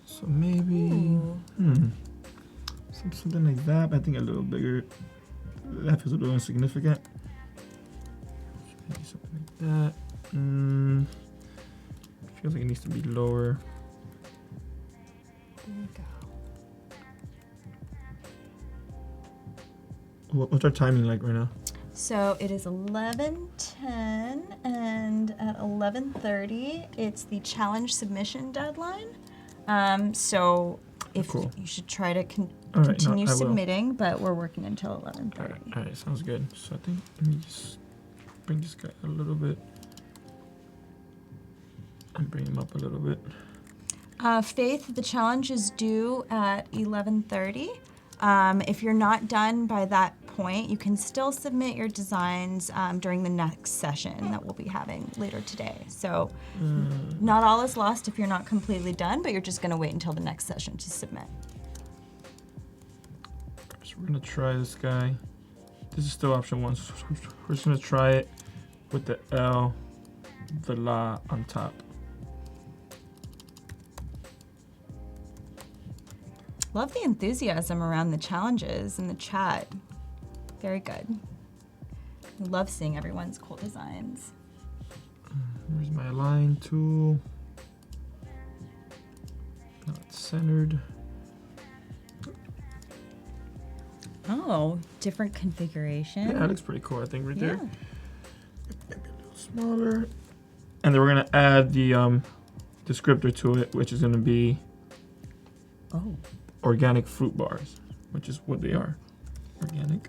Speaker 3: So maybe
Speaker 2: Ooh.
Speaker 3: something like that. I think a little bigger. That feels a little insignificant. Maybe something like that. Feels like it needs to be lower.
Speaker 2: There you go.
Speaker 3: What's our timing like right now?
Speaker 2: So it is 11:10, and at 11:30, it's the challenge submission deadline. So if
Speaker 3: Cool.
Speaker 2: you should try to
Speaker 3: All right, no,
Speaker 2: continue
Speaker 3: I will.
Speaker 2: submitting, but we're working until 11:30.
Speaker 3: All right, sounds good. So I think let me just bring this guy a little bit and bring him up a little bit.
Speaker 2: Faith, the challenge is due at 11:30. If you're not done by that point, you can still submit your designs during the next session that we'll be having later today. So not all is lost if you're not completely done, but you're just going to wait until the next session to submit.
Speaker 3: So we're gonna try this guy. This is still option 1. So we're just gonna try it with the L, the La on top.
Speaker 2: Love the enthusiasm around the challenges in the chat. Very good. Love seeing everyone's cool designs.
Speaker 3: Where's my align tool? No, centered.
Speaker 2: Oh, different configuration.
Speaker 3: Yeah, that looks pretty cool, I think, right there.
Speaker 2: Yeah.
Speaker 3: Maybe a little smaller. And then we're gonna add the descriptor to it, which is gonna be organic fruit bars, which is what they are. Organic.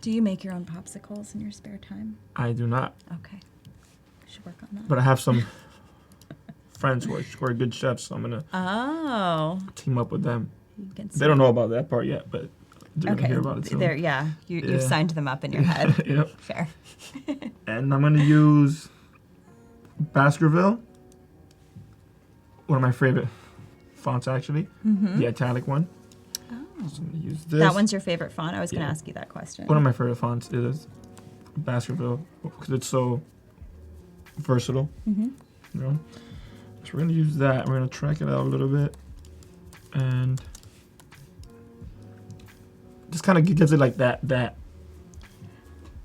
Speaker 2: Do you make your own popsicles in your spare time?
Speaker 3: I do not,
Speaker 2: Okay. We should work on that.
Speaker 3: but I have some friends who are good chefs, so I'm gonna team up with them. They don't know about that part yet, but they're gonna hear about it soon.
Speaker 2: You've signed them up in your head.
Speaker 3: Yep.
Speaker 2: Fair.
Speaker 3: And I'm gonna use Baskerville, one of my favorite fonts actually, the italic one.
Speaker 2: Oh.
Speaker 3: So I'm gonna use this.
Speaker 2: That one's your favorite font? I was gonna ask you that question.
Speaker 3: One of my favorite fonts is Baskerville because it's so versatile. You know, so we're gonna use that. We're gonna track it out a little bit, and just kind of gives it like that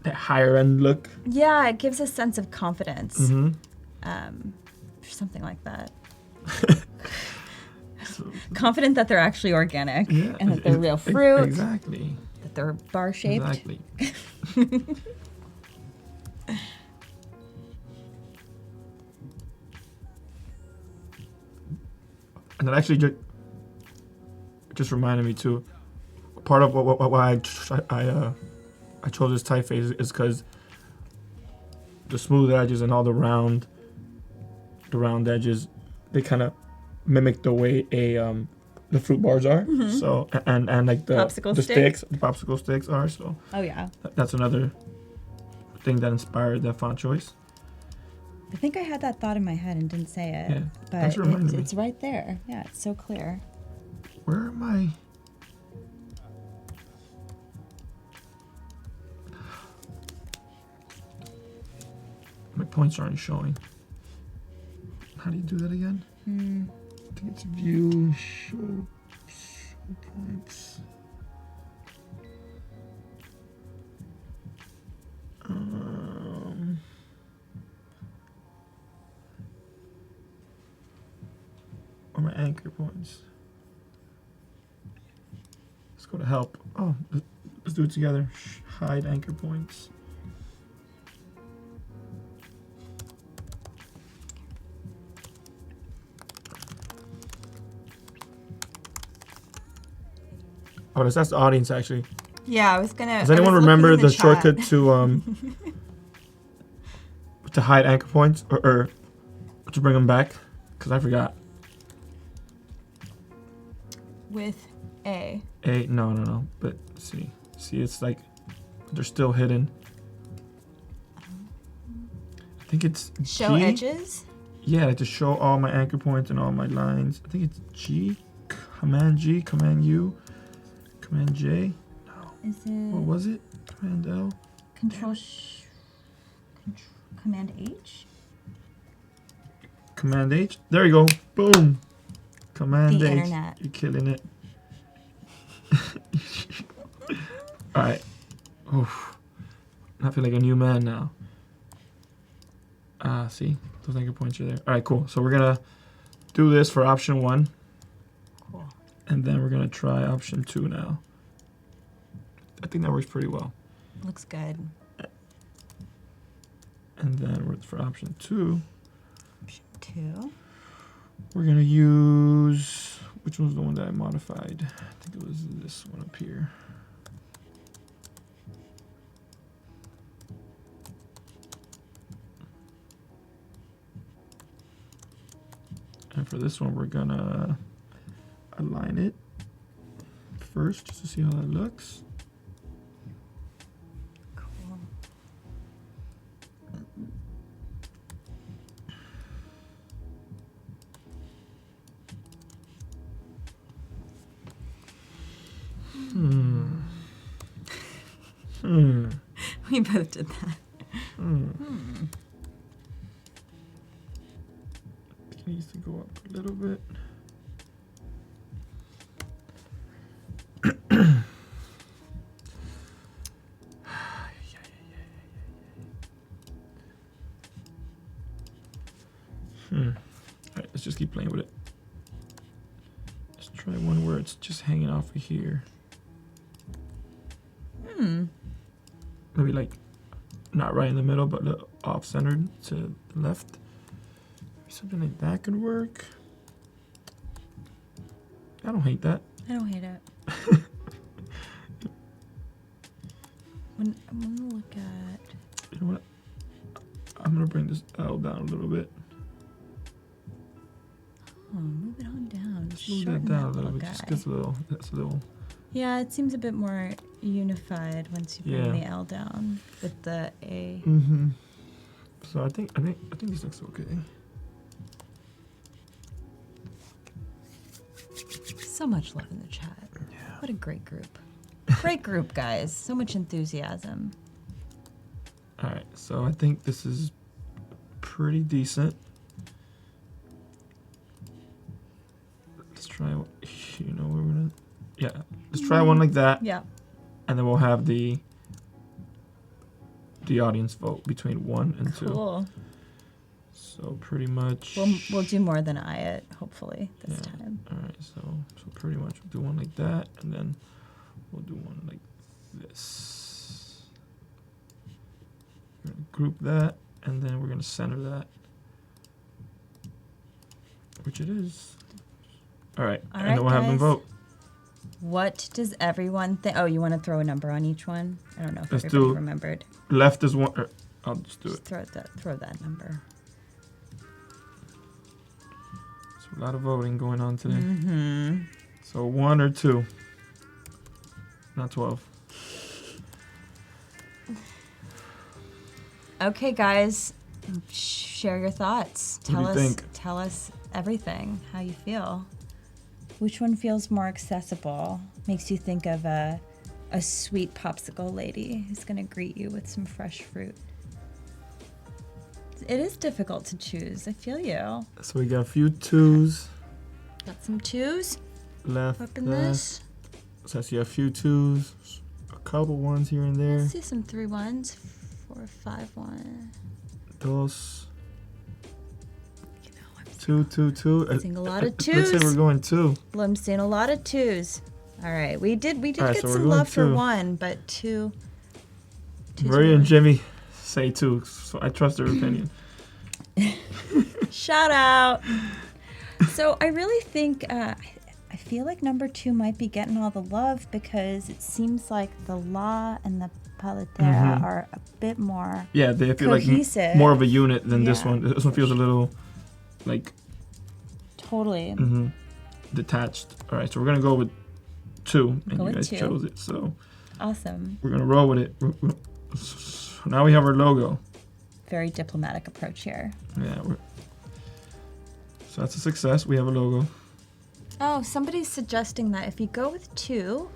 Speaker 3: higher end look.
Speaker 2: Yeah, it gives a sense of confidence.
Speaker 3: Mm-hmm.
Speaker 2: Something like that. Confident that they're actually organic and that they're real fruit.
Speaker 3: Exactly.
Speaker 2: That they're bar shaped.
Speaker 3: Exactly. And that actually just reminded me too. Part of why I chose this typeface is because the smooth edges and all the round edges, they kind of mimic the way the fruit bars are. So and like the
Speaker 2: popsicle
Speaker 3: sticks, the popsicle sticks are. So
Speaker 2: oh yeah,
Speaker 3: that's another thing that inspired that font choice.
Speaker 2: I think I had that thought in my head and didn't say it,
Speaker 3: Yeah,
Speaker 2: but it's right there. Yeah, it's so clear.
Speaker 3: Where am I? My points aren't showing. How do you do that again? I think it's view, show points. Or my anchor points. Let's go to help. Oh, let's do it together. Hide anchor points. Oh, that's the audience actually.
Speaker 2: Yeah, I was gonna.
Speaker 3: Does anyone remember the shortcut to hide anchor points or to bring them back? Because I forgot.
Speaker 2: With A.
Speaker 3: No. But see, it's like they're still hidden. I think it's
Speaker 2: Show
Speaker 3: G.
Speaker 2: edges.
Speaker 3: Yeah, like to show all my anchor points and all my lines. I think it's G, Command G, Command U, Command J. No.
Speaker 2: Is it?
Speaker 3: What was it? Command L.
Speaker 2: Command H.
Speaker 3: Command H. There you go. Boom. Command
Speaker 2: The
Speaker 3: H.
Speaker 2: internet.
Speaker 3: You're killing it. All right. Oof. I feel like a new man now. See, those anchor points are there. All right, cool. So we're gonna do this for option 1.
Speaker 2: Cool.
Speaker 3: And then we're gonna try option 2 now. I think that works pretty well.
Speaker 2: Looks good.
Speaker 3: And then for option 2.
Speaker 2: Option 2.
Speaker 3: We're gonna use, which one's the one that I modified? I think it was this one up here. And for this one, we're gonna align it first just to see how that looks.
Speaker 2: Cool. We both did that.
Speaker 3: It needs to go up a little bit. Alright, let's just keep playing with it. Let's try one where it's just hanging off of here. Maybe like not right in the middle, but off-centered to the left. Maybe something like that could work. I don't hate that.
Speaker 2: I don't hate it. I'm gonna look at.
Speaker 3: You know what? I'm gonna bring this L down a little bit.
Speaker 2: Oh, move it on down.
Speaker 3: Just move that down a little bit. Just gets a little. That's a little.
Speaker 2: Yeah, it seems a bit more unified once you bring the L down with the A.
Speaker 3: So I think this looks okay.
Speaker 2: So much love in the chat.
Speaker 3: Yeah.
Speaker 2: What a great group. Great group, guys. So much enthusiasm.
Speaker 3: All right, so I think this is pretty decent. Let's try. You know where we're gonna. Yeah, let's try one like that.
Speaker 2: Yeah.
Speaker 3: And then we'll have the audience vote between 1 and 2.
Speaker 2: Cool.
Speaker 3: So pretty much.
Speaker 2: We'll do more than I it, hopefully, this time.
Speaker 3: All right, so pretty much we'll do one like that, and then we'll do one like this. We're gonna group that, and then we're gonna center that, which it is. All right,
Speaker 2: All
Speaker 3: and
Speaker 2: right,
Speaker 3: then we'll have them
Speaker 2: guys.
Speaker 3: vote.
Speaker 2: What does everyone think? Oh, you want to throw a number on each one? I don't know if
Speaker 3: Let's
Speaker 2: everybody
Speaker 3: do-
Speaker 2: remembered.
Speaker 3: Left is one. I'll just do it.
Speaker 2: Just throw that number.
Speaker 3: So a lot of voting going on today. So 1 or 2. Not 12.
Speaker 2: Okay, guys, share your thoughts.
Speaker 3: What do you think?
Speaker 2: Tell us everything. How you feel. Which one feels more accessible? Makes you think of a sweet popsicle lady who's gonna greet you with some fresh fruit. It is difficult to choose. I feel you.
Speaker 3: So we got a few 2s.
Speaker 2: Got some 2s
Speaker 3: Left.
Speaker 2: up in
Speaker 3: left.
Speaker 2: this.
Speaker 3: So I see a few 2s, a couple 1s here and there.
Speaker 2: I see some 3 1s, 4, 5 1.
Speaker 3: Dos.
Speaker 2: You know, I'm
Speaker 3: 2, 2, 2.
Speaker 2: seeing a lot of
Speaker 3: Looks like
Speaker 2: 2s.
Speaker 3: we're going 2.
Speaker 2: I'm seeing a lot of 2s. All right, we did
Speaker 3: All right,
Speaker 2: get
Speaker 3: so we're
Speaker 2: some
Speaker 3: going
Speaker 2: love for
Speaker 3: 2.
Speaker 2: 1, but 2.
Speaker 3: Maria and Jimmy say 2, so I trust their opinion.
Speaker 2: Shout out. So I really think I feel like number 2 might be getting all the love because it seems like the La and the Paletera are a bit more
Speaker 3: Yeah, they feel
Speaker 2: cohesive.
Speaker 3: like more of a unit than this
Speaker 2: Yeah.
Speaker 3: one. This one feels a little like
Speaker 2: totally.
Speaker 3: detached. All right, so we're gonna go with 2, and
Speaker 2: Go
Speaker 3: you
Speaker 2: with
Speaker 3: guys
Speaker 2: 2.
Speaker 3: chose it, so
Speaker 2: Awesome.
Speaker 3: we're gonna roll with it. So now we have our logo.
Speaker 2: Very diplomatic approach here.
Speaker 3: Yeah, so that's a success. We have a logo.
Speaker 2: Oh, somebody's suggesting that if you go with 2,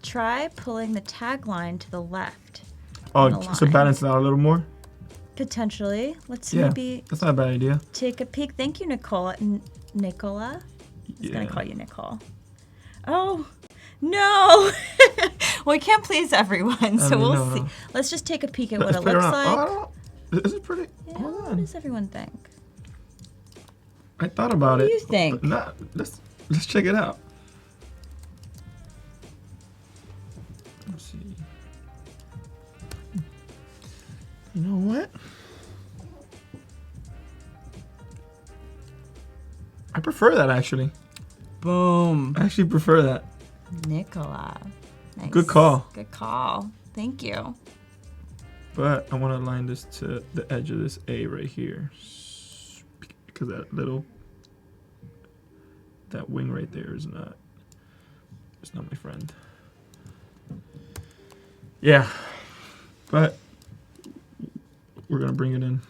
Speaker 2: try pulling the tagline to the left. on
Speaker 3: Oh,
Speaker 2: the
Speaker 3: so
Speaker 2: line.
Speaker 3: balance it out a little more.
Speaker 2: Potentially. Let's
Speaker 3: Yeah,
Speaker 2: maybe
Speaker 3: that's not a bad idea.
Speaker 2: take a peek. Thank you, Nicola. Nicola? I was going to call you Nicole. Oh, no. Well, we can't please everyone, so we'll see.
Speaker 3: No.
Speaker 2: Let's just take a peek at what
Speaker 3: Let's
Speaker 2: it
Speaker 3: play
Speaker 2: looks
Speaker 3: around.
Speaker 2: like.
Speaker 3: Oh, I don't know. This is pretty.
Speaker 2: Yeah,
Speaker 3: Hold
Speaker 2: what
Speaker 3: on.
Speaker 2: does everyone think?
Speaker 3: I thought about
Speaker 2: What
Speaker 3: it.
Speaker 2: do you think?
Speaker 3: but not- let's check it out. Let's see. You know what? I prefer that actually.
Speaker 2: Boom.
Speaker 3: I actually prefer that.
Speaker 2: Nicola. Nice.
Speaker 3: Good call.
Speaker 2: Good call. Thank you.
Speaker 3: But I want to align this to the edge of this A right here. Because that wing right there is not, it's not my friend. Yeah. But we're going to bring it in.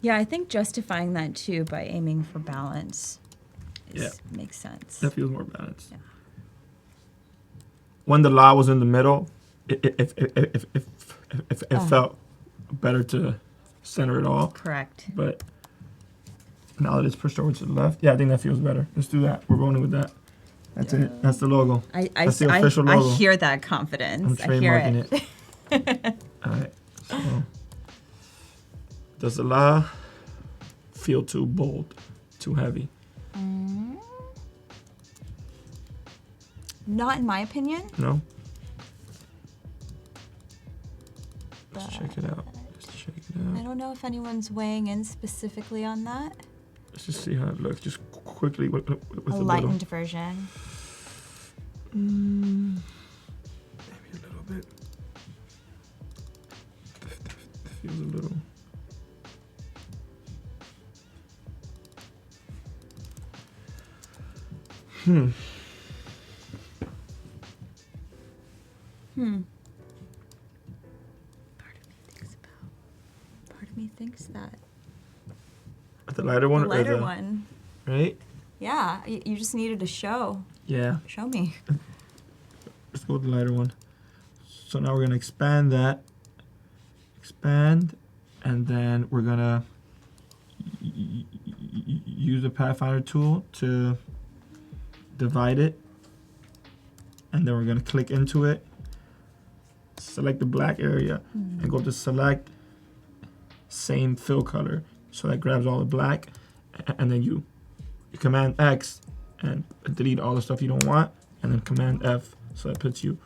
Speaker 2: Yeah, I think justifying that too by aiming for balance makes sense.
Speaker 3: That feels more balanced.
Speaker 2: Yeah.
Speaker 3: When the La was in the middle, it felt better to center it all.
Speaker 2: Correct.
Speaker 3: But now that it's pushed over to the left, yeah, I think that feels better. Let's do that. We're rolling with that. That's it. That's the logo. That's the official logo.
Speaker 2: I hear that confidence.
Speaker 3: I'm
Speaker 2: I hear
Speaker 3: trademarking it. All right. So, does the La feel too bold, too heavy.
Speaker 2: Not in my opinion.
Speaker 3: No? Let's check it out. Let's check it
Speaker 2: I
Speaker 3: out.
Speaker 2: don't know if anyone's weighing in specifically on that.
Speaker 3: Let's just see how it looks. Just quickly with
Speaker 2: A
Speaker 3: a
Speaker 2: lightened
Speaker 3: little.
Speaker 2: version.
Speaker 3: Maybe a little bit. Feels a little.
Speaker 2: Part of me thinks that.
Speaker 3: The lighter one
Speaker 2: The lighter
Speaker 3: or the
Speaker 2: one.
Speaker 3: right?
Speaker 2: Yeah, you just needed a show.
Speaker 3: Yeah.
Speaker 2: Show me.
Speaker 3: Let's go with the lighter one. So now we're gonna expand that. Expand, and then we're gonna use the Pathfinder tool to divide it, and then we're gonna click into it, select the black area, and go to select same fill color. So that grabs all the black, and then you Command X and delete all the stuff you don't want, and then Command F, so that puts you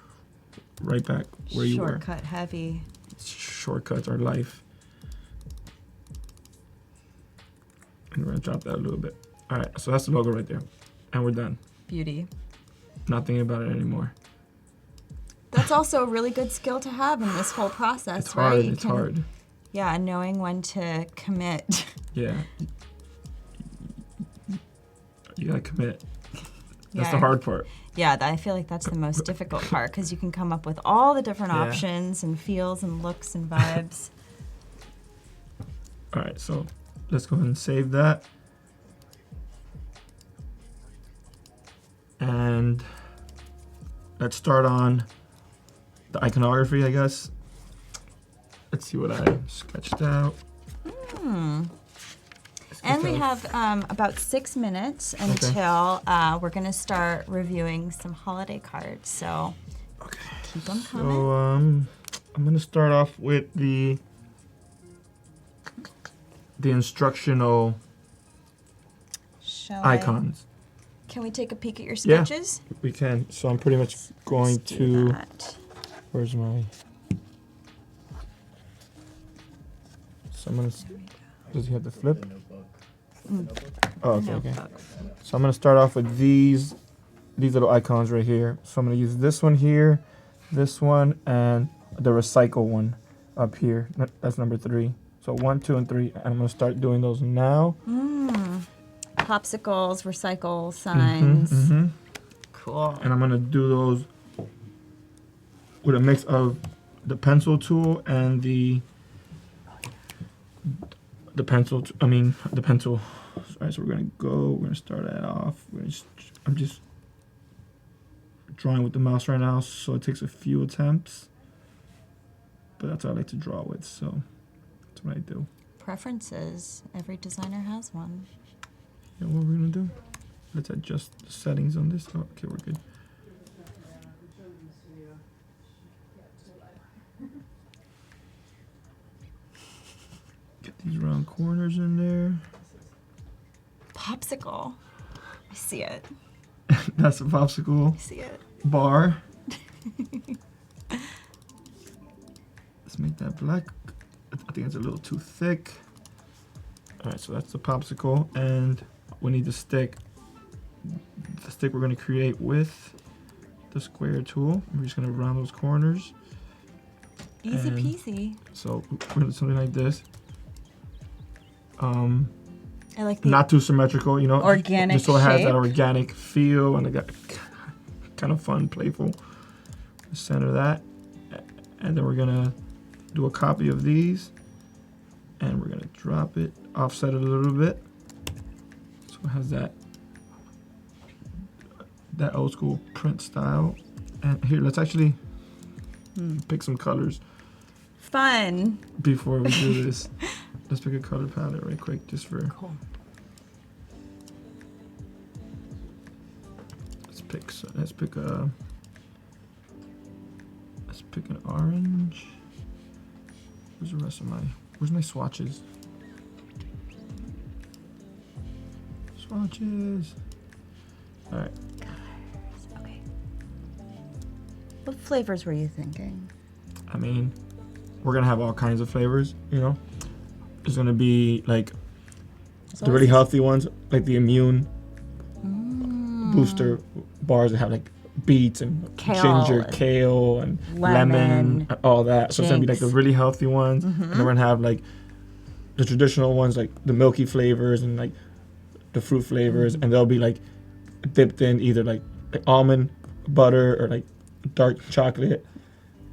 Speaker 3: right back where you were.
Speaker 2: Shortcut heavy.
Speaker 3: Shortcuts are life. And we're gonna drop that a little bit. All right, so that's the logo right there, and we're done.
Speaker 2: Beauty.
Speaker 3: Not thinking about it anymore.
Speaker 2: That's also a really good skill to have in this whole process,
Speaker 3: It's
Speaker 2: right?
Speaker 3: hard.
Speaker 2: You
Speaker 3: It's
Speaker 2: can-
Speaker 3: hard.
Speaker 2: Yeah, knowing when to commit.
Speaker 3: Yeah. You gotta commit. That's
Speaker 2: Yeah.
Speaker 3: the hard part.
Speaker 2: Yeah, I feel like that's the most difficult part because you can come up with all the different
Speaker 3: Yeah.
Speaker 2: options and feels and looks and vibes.
Speaker 3: All right, so let's go ahead and save that. And let's start on the iconography, I guess. Let's see what I sketched out.
Speaker 2: And we have about 6 minutes until we're going to start reviewing some holiday cards. So keep them coming.
Speaker 3: So I'm gonna start off with the instructional
Speaker 2: Shall I-
Speaker 3: icons.
Speaker 2: Can we take a peek at your
Speaker 3: Yeah.
Speaker 2: sketches?
Speaker 3: We can. So I'm pretty much going
Speaker 2: Let's do
Speaker 3: to.
Speaker 2: that.
Speaker 3: Where's my? So I'm gonna. Does he have the flip? Oh, okay, okay.
Speaker 2: Notebook.
Speaker 3: So I'm gonna start off with these little icons right here. So I'm gonna use this one here, this one, and the recycle one up here. That's number 3. So 1, 2, and 3. And I'm gonna start doing those now.
Speaker 2: Popsicles, recycle signs. Cool.
Speaker 3: And I'm gonna do those with a mix of the pencil tool and the pencil. The pencil. Alright, so we're gonna start that off. I'm just drawing with the mouse right now, so it takes a few attempts. But that's what I like to draw with, so that's what I do.
Speaker 2: Preferences. Every designer has one.
Speaker 3: Yeah, what we're gonna do? Let's adjust the settings on this. Oh, okay, we're good. Get these round corners in there.
Speaker 2: Popsicle. I see it.
Speaker 3: That's a popsicle
Speaker 2: I see it.
Speaker 3: bar. Let's make that black. I think it's a little too thick. All right, so that's the popsicle, and we need the stick. The stick we're gonna create with the square tool. We're just gonna round those corners.
Speaker 2: Easy
Speaker 3: And
Speaker 2: peasy.
Speaker 3: So we're gonna do something like this.
Speaker 2: I like the
Speaker 3: Not too symmetrical, you know.
Speaker 2: organic
Speaker 3: just so it has
Speaker 2: shape.
Speaker 3: that organic feel, and it got kind of fun, playful. Center that, and then we're gonna do a copy of these, and we're gonna drop it, offset it a little bit, so it has that old school print style. And here, let's actually pick some colors
Speaker 2: fun.
Speaker 3: before we do this. Let's pick a color palette right quick, just for.
Speaker 2: Cool.
Speaker 3: Let's pick an orange. Where's the rest of my? Where's my swatches? Swatches. All right.
Speaker 2: Okay. What flavors were you thinking?
Speaker 3: I mean, we're gonna have all kinds of flavors, you know. There's gonna be like the really healthy ones, like the immune booster bars that have like beets and ginger, kale, and lemon, all that. So it's gonna be like the really healthy ones, and then we're gonna have like the traditional ones, like the milky flavors and like the fruit flavors, and they'll be like dipped in either like almond butter or like dark chocolate.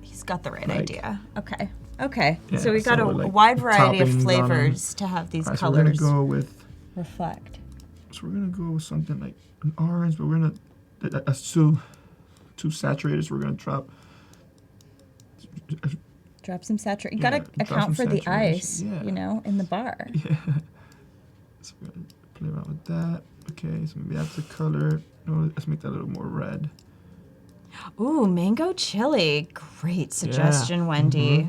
Speaker 2: He's got the right idea. Okay. Okay.
Speaker 3: Yeah,
Speaker 2: so we got a
Speaker 3: like
Speaker 2: wide variety of
Speaker 3: toppings
Speaker 2: flavors to have these
Speaker 3: so
Speaker 2: colors
Speaker 3: we're gonna go with.
Speaker 2: reflect.
Speaker 3: So we're gonna go with something like an orange, but we're gonna that's too saturated. So we're gonna drop
Speaker 2: some saturation. You
Speaker 3: Yeah,
Speaker 2: gotta
Speaker 3: drop
Speaker 2: account for
Speaker 3: some
Speaker 2: the ice,
Speaker 3: saturation,
Speaker 2: you know, in the bar.
Speaker 3: Yeah. So we're gonna play around with that. Okay, so maybe that's the color. No, let's make that a little more red.
Speaker 2: Ooh, mango chili. Great suggestion, Wendy.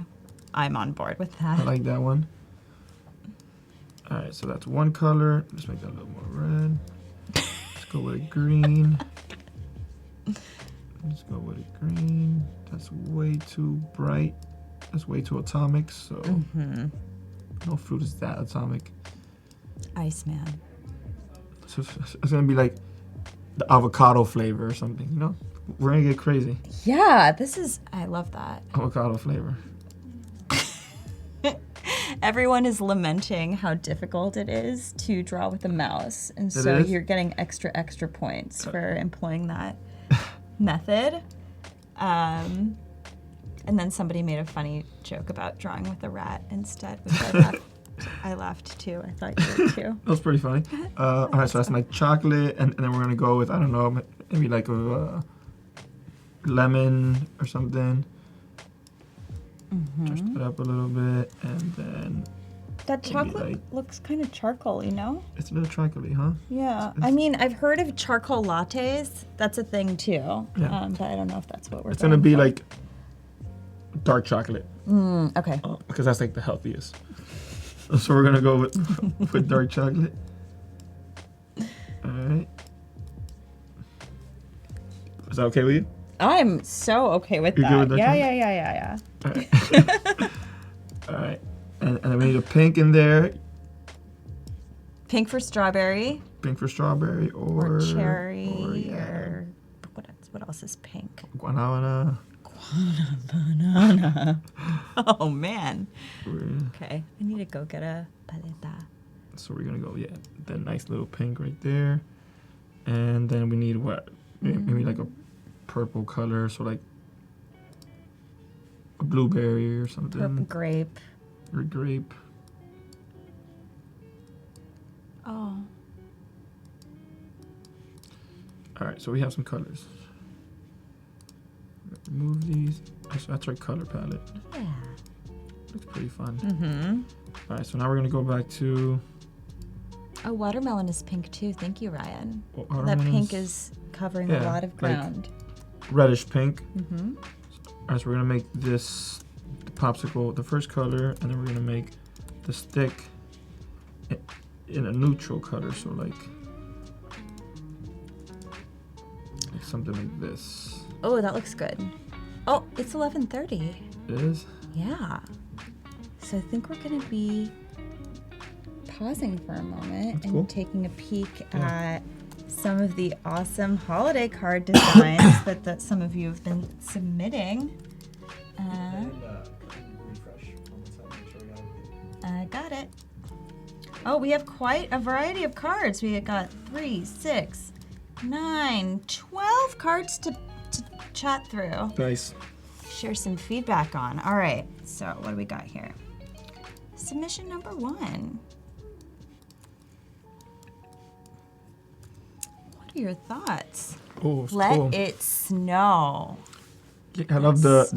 Speaker 2: I'm on board with that.
Speaker 3: I like that one. All right, so that's one color. Let's make that a little more red. Let's go with a green. Let's go with a green. That's way too bright. That's way too atomic. So no fruit is that atomic.
Speaker 2: Iceman.
Speaker 3: So it's gonna be like the avocado flavor or something, you know? We're gonna get crazy.
Speaker 2: Yeah, I love that.
Speaker 3: Avocado flavor.
Speaker 2: Everyone is lamenting how difficult it is to draw with a mouse. And
Speaker 3: It
Speaker 2: so
Speaker 3: is?
Speaker 2: you're getting extra points for employing that method. And then somebody made a funny joke about drawing with a rat instead, which I laughed too. I thought you did too.
Speaker 3: That was pretty funny. All right, so that's like chocolate, and then we're gonna go with, I don't know, maybe like a lemon or something. Touch that up a little bit, and then
Speaker 2: That
Speaker 3: maybe
Speaker 2: chocolate
Speaker 3: like,
Speaker 2: looks kind of charcoal, you know?
Speaker 3: it's a little chocolatey, huh?
Speaker 2: Yeah. I mean, I've heard of charcoal lattes. That's a thing too.
Speaker 3: Yeah.
Speaker 2: But I don't know if that's what we're
Speaker 3: It's gonna
Speaker 2: going
Speaker 3: be
Speaker 2: for.
Speaker 3: like dark chocolate.
Speaker 2: Okay.
Speaker 3: Because that's like the healthiest. So we're gonna go with dark chocolate. All right. Is that okay with you?
Speaker 2: I'm so okay with
Speaker 3: You're
Speaker 2: that.
Speaker 3: good with that
Speaker 2: Yeah.
Speaker 3: All right. All right. And then we need a pink in there.
Speaker 2: Pink for strawberry
Speaker 3: Pink for strawberry
Speaker 2: or cherry
Speaker 3: yeah,
Speaker 2: or what else is pink?
Speaker 3: guanabana.
Speaker 2: Banana. Oh man. Okay, I need to go get a paleta.
Speaker 3: So we're gonna go, that nice little pink right there. And then we need what? Maybe like a purple color, so like a blueberry or something.
Speaker 2: Purple grape.
Speaker 3: Or grape.
Speaker 2: Oh.
Speaker 3: All right, so we have some colors. Remove these. That's our color palette.
Speaker 2: Yeah.
Speaker 3: Looks pretty fun.
Speaker 2: Mm-hmm.
Speaker 3: All right, so now we're gonna go back to.
Speaker 2: Oh, watermelon is pink too. Thank you, Ryan. That
Speaker 3: watermelons.
Speaker 2: pink is covering a lot of
Speaker 3: like
Speaker 2: ground.
Speaker 3: Reddish pink.
Speaker 2: Mm-hmm.
Speaker 3: All right, so we're gonna make this the popsicle the first color, and then we're gonna make the stick in a neutral color, so like something like this.
Speaker 2: Oh, that looks good. Oh, it's 11:30.
Speaker 3: It is?
Speaker 2: Yeah. So I think we're gonna be pausing for a moment
Speaker 3: That's
Speaker 2: and
Speaker 3: cool.
Speaker 2: taking a peek at some of the awesome holiday card designs that some of you have been submitting. I got it. Oh, we have quite a variety of cards. We got 3, 6, 9, 12 cards to chat through.
Speaker 3: Nice.
Speaker 2: Share some feedback on. All right, so what do we got here? Submission number 1. What are your thoughts?
Speaker 3: Oh, it's
Speaker 2: Let
Speaker 3: cool.
Speaker 2: it snow.
Speaker 3: Yeah, I love the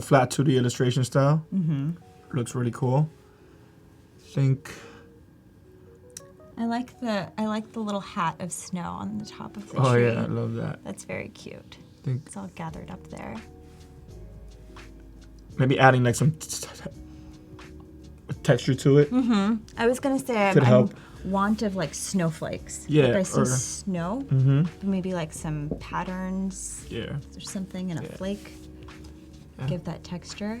Speaker 3: flat 2D illustration style.
Speaker 2: Mm-hmm.
Speaker 3: Looks really cool. Think.
Speaker 2: I like the little hat of snow on the top of the
Speaker 3: Oh
Speaker 2: tree.
Speaker 3: yeah, I love that.
Speaker 2: That's very cute.
Speaker 3: Think
Speaker 2: It's all gathered up there.
Speaker 3: maybe adding like some texture to it.
Speaker 2: I was gonna say
Speaker 3: Could help.
Speaker 2: I'm want of like snowflakes.
Speaker 3: Yeah,
Speaker 2: Like I see
Speaker 3: or-
Speaker 2: snow, maybe like some patterns
Speaker 3: Yeah.
Speaker 2: or something in a flake.
Speaker 3: Yeah.
Speaker 2: Give that texture.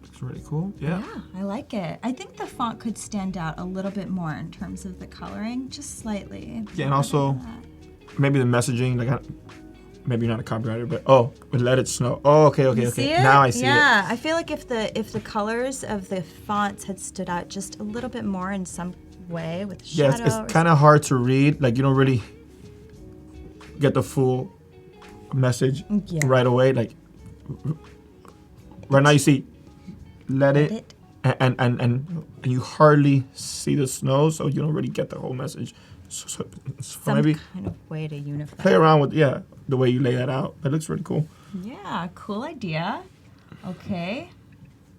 Speaker 3: Looks really cool. Yeah.
Speaker 2: I like it. I think the font could stand out a little bit more in terms of the coloring, just slightly.
Speaker 3: Yeah, and also maybe the messaging, like maybe you're not a copywriter, but but let it snow. Oh, okay.
Speaker 2: See it?
Speaker 3: Now I see it.
Speaker 2: Yeah, I feel like if the colors of the fonts had stood out just a little bit more in some way with
Speaker 3: Yeah,
Speaker 2: shadow.
Speaker 3: it's kind of hard to read. Like you don't really get the full message right away. Like right now you see let it. And you hardly see the snow, so you don't really get the whole message. So
Speaker 2: some
Speaker 3: maybe
Speaker 2: kind of way to unify.
Speaker 3: play around with the way you lay that out. It looks really cool.
Speaker 2: Yeah, cool idea. Okay,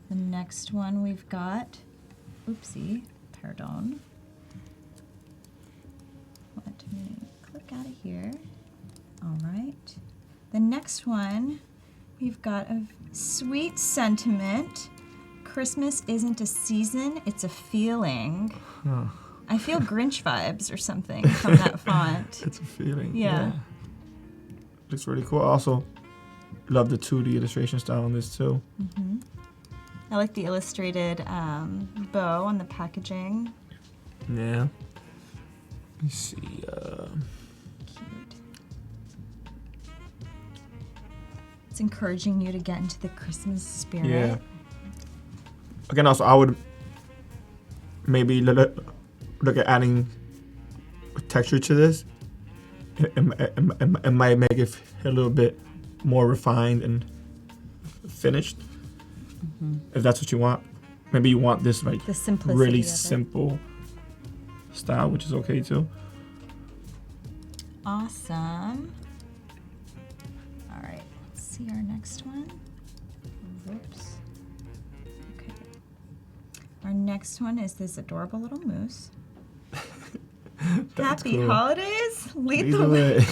Speaker 2: the next one we've got. Oopsie, pardon. Let me click out of here. All right. The next one, we've got a sweet sentiment. Christmas isn't a season, it's a feeling.
Speaker 3: Huh.
Speaker 2: I feel Grinch vibes or something from that font.
Speaker 3: It's a feeling.
Speaker 2: Yeah.
Speaker 3: Looks really cool. I also love the 2D illustration style on this too.
Speaker 2: I like the illustrated bow on the packaging.
Speaker 3: Yeah. Let me see.
Speaker 2: Cute. It's encouraging you to get into the Christmas spirit.
Speaker 3: Yeah. Again, also I would maybe look at adding texture to this. It might make it a little bit more refined and finished. If that's what you want. Maybe you want this like
Speaker 2: The simplicity
Speaker 3: really
Speaker 2: of it.
Speaker 3: simple style, which is okay too.
Speaker 2: Awesome. All right, let's see our next one. Whoops. Okay. Our next one is this adorable little moose.
Speaker 3: That's
Speaker 2: Happy
Speaker 3: cool.
Speaker 2: holidays. Lead
Speaker 3: Either
Speaker 2: the way.
Speaker 3: way.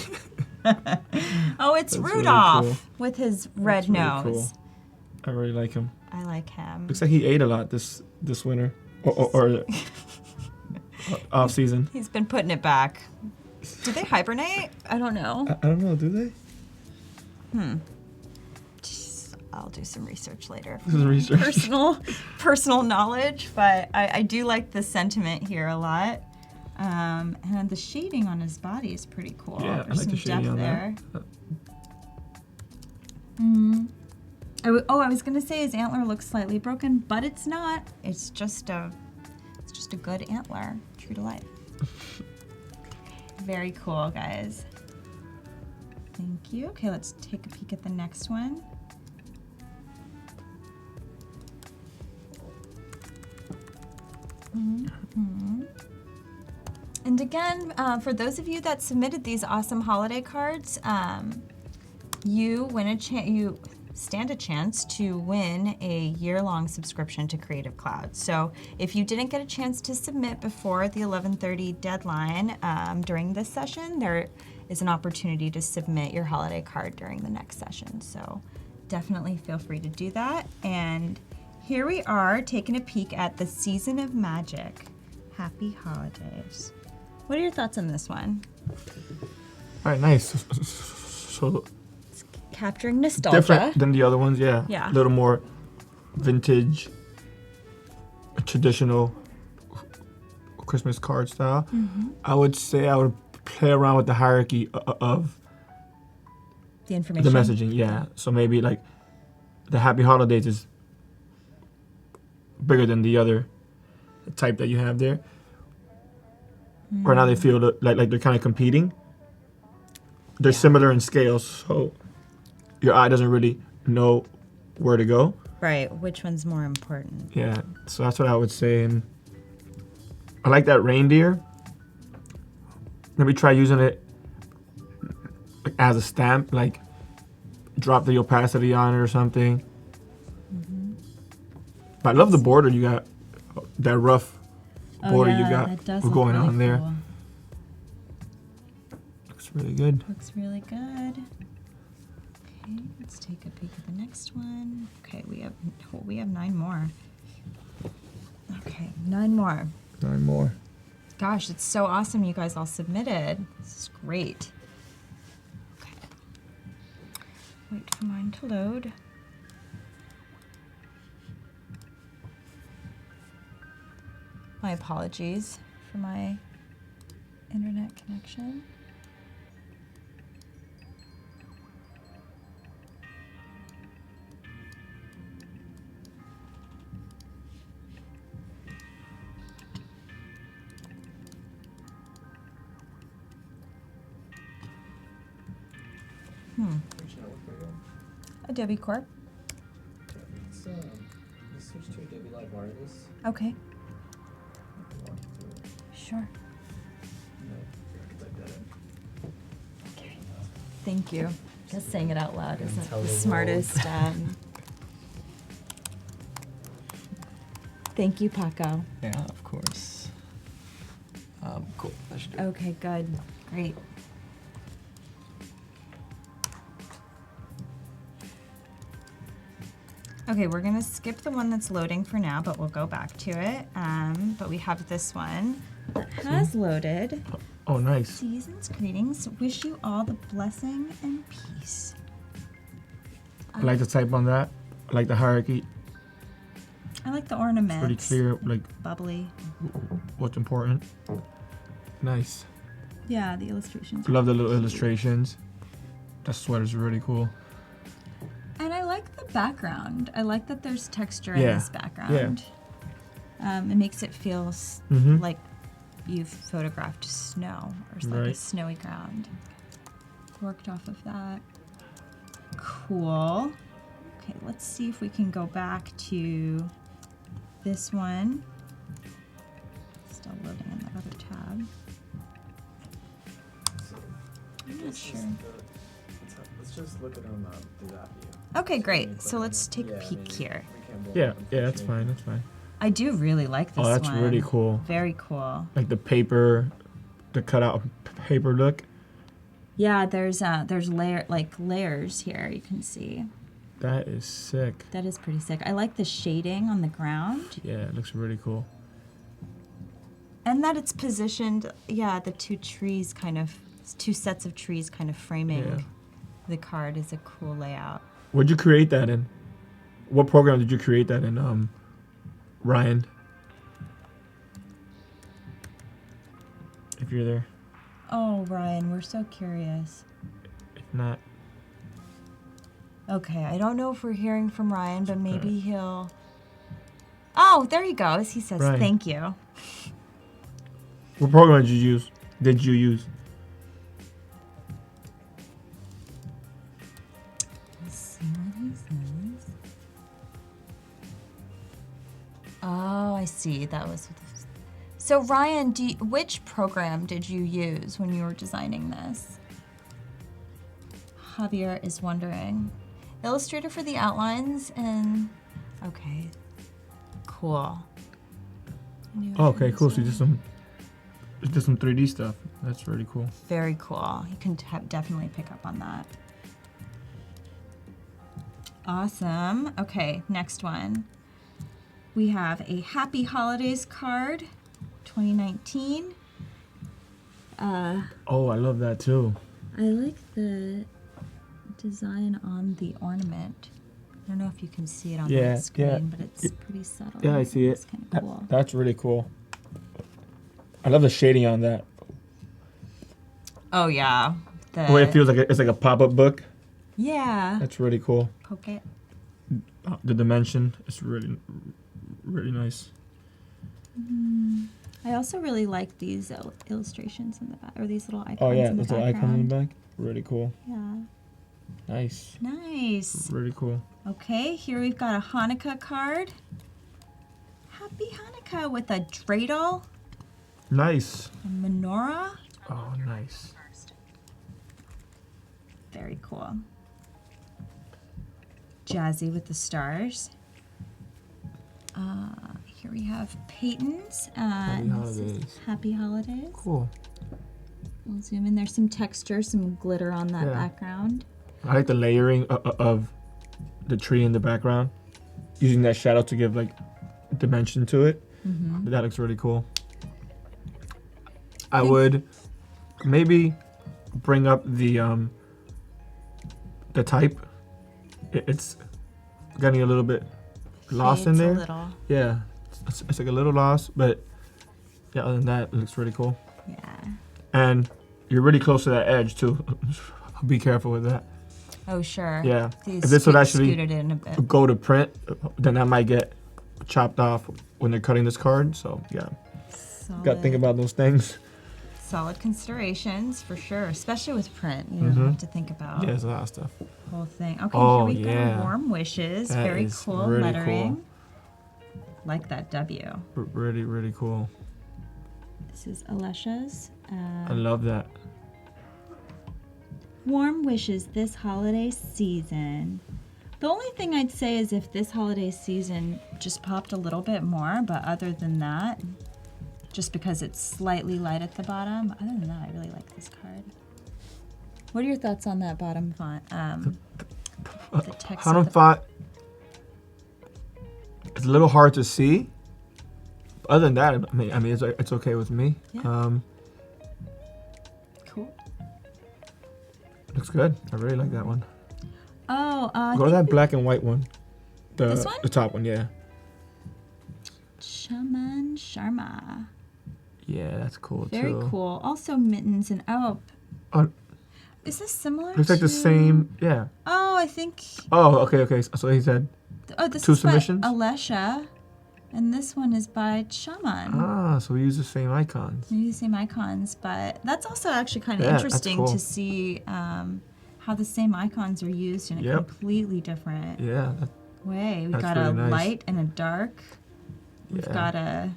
Speaker 2: Oh, it's
Speaker 3: That's really
Speaker 2: Rudolph
Speaker 3: cool.
Speaker 2: with his red
Speaker 3: That's really
Speaker 2: nose.
Speaker 3: cool. I really like him.
Speaker 2: I like him.
Speaker 3: Looks like he ate a lot this winter or off season.
Speaker 2: He's been putting it back. Do they hibernate? I don't know.
Speaker 3: I don't know. Do they?
Speaker 2: I'll do some research later.
Speaker 3: This is research.
Speaker 2: Personal knowledge, but I do like the sentiment here a lot. And the shading on his body is pretty cool.
Speaker 3: Yeah, I
Speaker 2: There's
Speaker 3: like the
Speaker 2: some
Speaker 3: shading
Speaker 2: depth
Speaker 3: on
Speaker 2: there.
Speaker 3: that.
Speaker 2: I was gonna say his antler looks slightly broken, but it's not. It's just a good antler, true to life. Very cool, guys. Thank you. Okay, let's take a peek at the next one. And again, for those of you that submitted these awesome holiday cards, you stand a chance to win a year-long subscription to Creative Cloud. So if you didn't get a chance to submit before the 11:30 deadline during this session, there is an opportunity to submit your holiday card during the next session. So definitely feel free to do that. And here we are taking a peek at the Season of Magic. Happy holidays. What are your thoughts on this one?
Speaker 3: All right, nice. So
Speaker 2: Capturing nostalgia.
Speaker 3: different than the other ones, yeah.
Speaker 2: Yeah.
Speaker 3: A little more vintage, traditional Christmas card style. I would say I would play around with the hierarchy of
Speaker 2: The information.
Speaker 3: the messaging, yeah. So maybe like the Happy Holidays is bigger than the other type that you have there. Or now they feel like they're kind of competing. They're similar in scale, so your eye doesn't really know where to go.
Speaker 2: Right. Which one's more important?
Speaker 3: Yeah, so that's what I would say. And I like that reindeer. Maybe try using it as a stamp, like drop the opacity on it or something. But I love the border you got, that rough border you got going on there. Looks really good.
Speaker 2: Looks really good. Okay, let's take a peek at the next one. Okay, we have 9 more. Okay, 9 more.
Speaker 3: 9 more.
Speaker 2: Gosh, it's so awesome you guys all submitted. This is great. Okay. Wait for mine to load. My apologies for my internet connection. Adobe Corp.
Speaker 1: Let's switch to Adobe Live Artist.
Speaker 2: Okay. Sure. Okay. Thank you. Just saying it out loud isn't
Speaker 1: tell
Speaker 2: the
Speaker 1: the
Speaker 2: smartest. Thank you, Paco.
Speaker 1: Yeah, of course. Cool. That should do it.
Speaker 2: Okay, good. Great. Okay, we're gonna skip the one that's loading for now, but we'll go back to it. But we have this one that has loaded.
Speaker 3: Oh, nice.
Speaker 2: Season's greetings. Wish you all the blessing and peace.
Speaker 3: I like the type on that. I like the hierarchy.
Speaker 2: I like the ornaments.
Speaker 3: Pretty clear, like
Speaker 2: Bubbly.
Speaker 3: what's important. Nice.
Speaker 2: Yeah, the illustrations.
Speaker 3: Love the little illustrations. That sweater's really cool.
Speaker 2: And I like the background. I like that there's texture in
Speaker 3: Yeah,
Speaker 2: this background. It makes it feel
Speaker 3: Mhm.
Speaker 2: like you've photographed snow or like a
Speaker 3: Right.
Speaker 2: snowy ground. Worked off of that. Cool. Okay, let's see if we can go back to this one. Still loading in that other tab. I'm not sure.
Speaker 1: Let's just look at them through that view.
Speaker 2: Okay, great. So let's take a peek here.
Speaker 3: Yeah, that's fine. That's fine.
Speaker 2: I do really like this
Speaker 3: Oh,
Speaker 2: one.
Speaker 3: that's really cool.
Speaker 2: Very cool.
Speaker 3: Like the paper, the cutout paper look.
Speaker 2: Yeah, there's layers here you can see.
Speaker 3: That is sick.
Speaker 2: That is pretty sick. I like the shading on the ground
Speaker 3: Yeah, it looks really cool.
Speaker 2: and that it's positioned. Yeah, the two sets of trees kind of framing
Speaker 3: Yeah.
Speaker 2: the card is a cool layout.
Speaker 3: What'd you create that in? What program did you create that in, Ryan? If you're there.
Speaker 2: Oh, Ryan, we're so curious.
Speaker 3: If not,
Speaker 2: Okay, I don't know if we're hearing from Ryan, but maybe he'll. Oh, there he goes. He says,
Speaker 3: Ryan.
Speaker 2: "Thank you."
Speaker 3: what program did you use?
Speaker 2: Let's see what he says. Oh, I see. That was. So Ryan, which program did you use when you were designing this? Javier is wondering. Illustrator for the outlines and okay, cool.
Speaker 3: Oh, okay, cool. So you did some 3D stuff. That's really cool.
Speaker 2: Very cool. You can definitely pick up on that. Awesome. Okay, next one. We have a Happy Holidays card, 2019.
Speaker 3: Oh, I love that too.
Speaker 2: I like the design on the ornament. I don't know if you can see it on
Speaker 3: Yeah,
Speaker 2: the screen,
Speaker 3: yeah.
Speaker 2: but it's pretty subtle.
Speaker 3: Yeah, I see it.
Speaker 2: It's kind of cool.
Speaker 3: That's really cool. I love the shading on that.
Speaker 2: Oh yeah.
Speaker 3: The way it feels like it's like a pop-up book.
Speaker 2: Yeah.
Speaker 3: That's really cool.
Speaker 2: Poke it.
Speaker 3: The dimension is really, really nice.
Speaker 2: I also really like these illustrations in the back, or these little icons
Speaker 3: Oh yeah,
Speaker 2: in the
Speaker 3: there's an
Speaker 2: background.
Speaker 3: icon in the back. Really cool.
Speaker 2: Yeah.
Speaker 3: Nice.
Speaker 2: Nice.
Speaker 3: Really cool.
Speaker 2: Okay, here we've got a Hanukkah card. Happy Hanukkah with a dreidel,
Speaker 3: Nice.
Speaker 2: a menorah.
Speaker 3: Oh, nice.
Speaker 2: Very cool. Jazzy with the stars. Here we have Peyton's.
Speaker 3: Happy
Speaker 2: and this is
Speaker 3: holidays.
Speaker 2: Happy Holidays.
Speaker 3: Cool.
Speaker 2: We'll zoom in. There's some texture, some glitter on that
Speaker 3: Yeah.
Speaker 2: background.
Speaker 3: I like the layering of the tree in the background, using that shadow to give like dimension to it. That looks really cool. I would maybe bring up the type. It's getting a little bit lost in
Speaker 2: Fades
Speaker 3: there.
Speaker 2: a little.
Speaker 3: Yeah, it's like a little lost, but yeah, other than that, it looks really cool.
Speaker 2: Yeah.
Speaker 3: And you're really close to that edge too. Be careful with that.
Speaker 2: Oh, sure.
Speaker 3: Yeah.
Speaker 2: These
Speaker 3: If this would actually
Speaker 2: scooted in a bit.
Speaker 3: go to print, then that might get chopped off when they're cutting this card. So yeah, got to think about those things.
Speaker 2: Solid considerations for sure, especially with print. You don't have to think about
Speaker 3: Yeah, there's a lot of stuff.
Speaker 2: the whole thing. Okay,
Speaker 3: Oh,
Speaker 2: here we've
Speaker 3: yeah.
Speaker 2: got warm wishes.
Speaker 3: That
Speaker 2: Very
Speaker 3: is
Speaker 2: cool
Speaker 3: really
Speaker 2: lettering.
Speaker 3: cool.
Speaker 2: Like that W.
Speaker 3: Really, really cool.
Speaker 2: This is Alesha's.
Speaker 3: I love that.
Speaker 2: Warm wishes this holiday season. The only thing I'd say is if this holiday season just popped a little bit more, but other than that, just because it's slightly light at the bottom, other than that, I really like this card. What are your thoughts on that bottom font? The text.
Speaker 3: Bottom font, it's a little hard to see. Other than that, I mean, it's okay with me.
Speaker 2: Yeah. Cool.
Speaker 3: Looks good. I really like that one.
Speaker 2: Oh,
Speaker 3: Go to that black and white one.
Speaker 2: This one?
Speaker 3: The top one, yeah.
Speaker 2: Shaman Sharma.
Speaker 3: Yeah, that's cool
Speaker 2: Very
Speaker 3: too.
Speaker 2: cool. Also mittens and
Speaker 3: Oh,
Speaker 2: is this similar?
Speaker 3: looks like the
Speaker 2: to-
Speaker 3: same. Yeah.
Speaker 2: Oh, I think.
Speaker 3: Oh, okay. So he said.
Speaker 2: Oh, this
Speaker 3: Two
Speaker 2: is
Speaker 3: submissions?
Speaker 2: by Alesha, and this one is by Shaman.
Speaker 3: Ah, so we use the same icons.
Speaker 2: Maybe the same icons, but that's also actually kind of
Speaker 3: Yeah, that's
Speaker 2: interesting
Speaker 3: cool.
Speaker 2: to see how the same icons are used in a
Speaker 3: Yep.
Speaker 2: completely different
Speaker 3: Yeah.
Speaker 2: way. We've
Speaker 3: That's
Speaker 2: got
Speaker 3: really
Speaker 2: a
Speaker 3: nice.
Speaker 2: light and a dark. We've
Speaker 3: Yeah.
Speaker 2: got a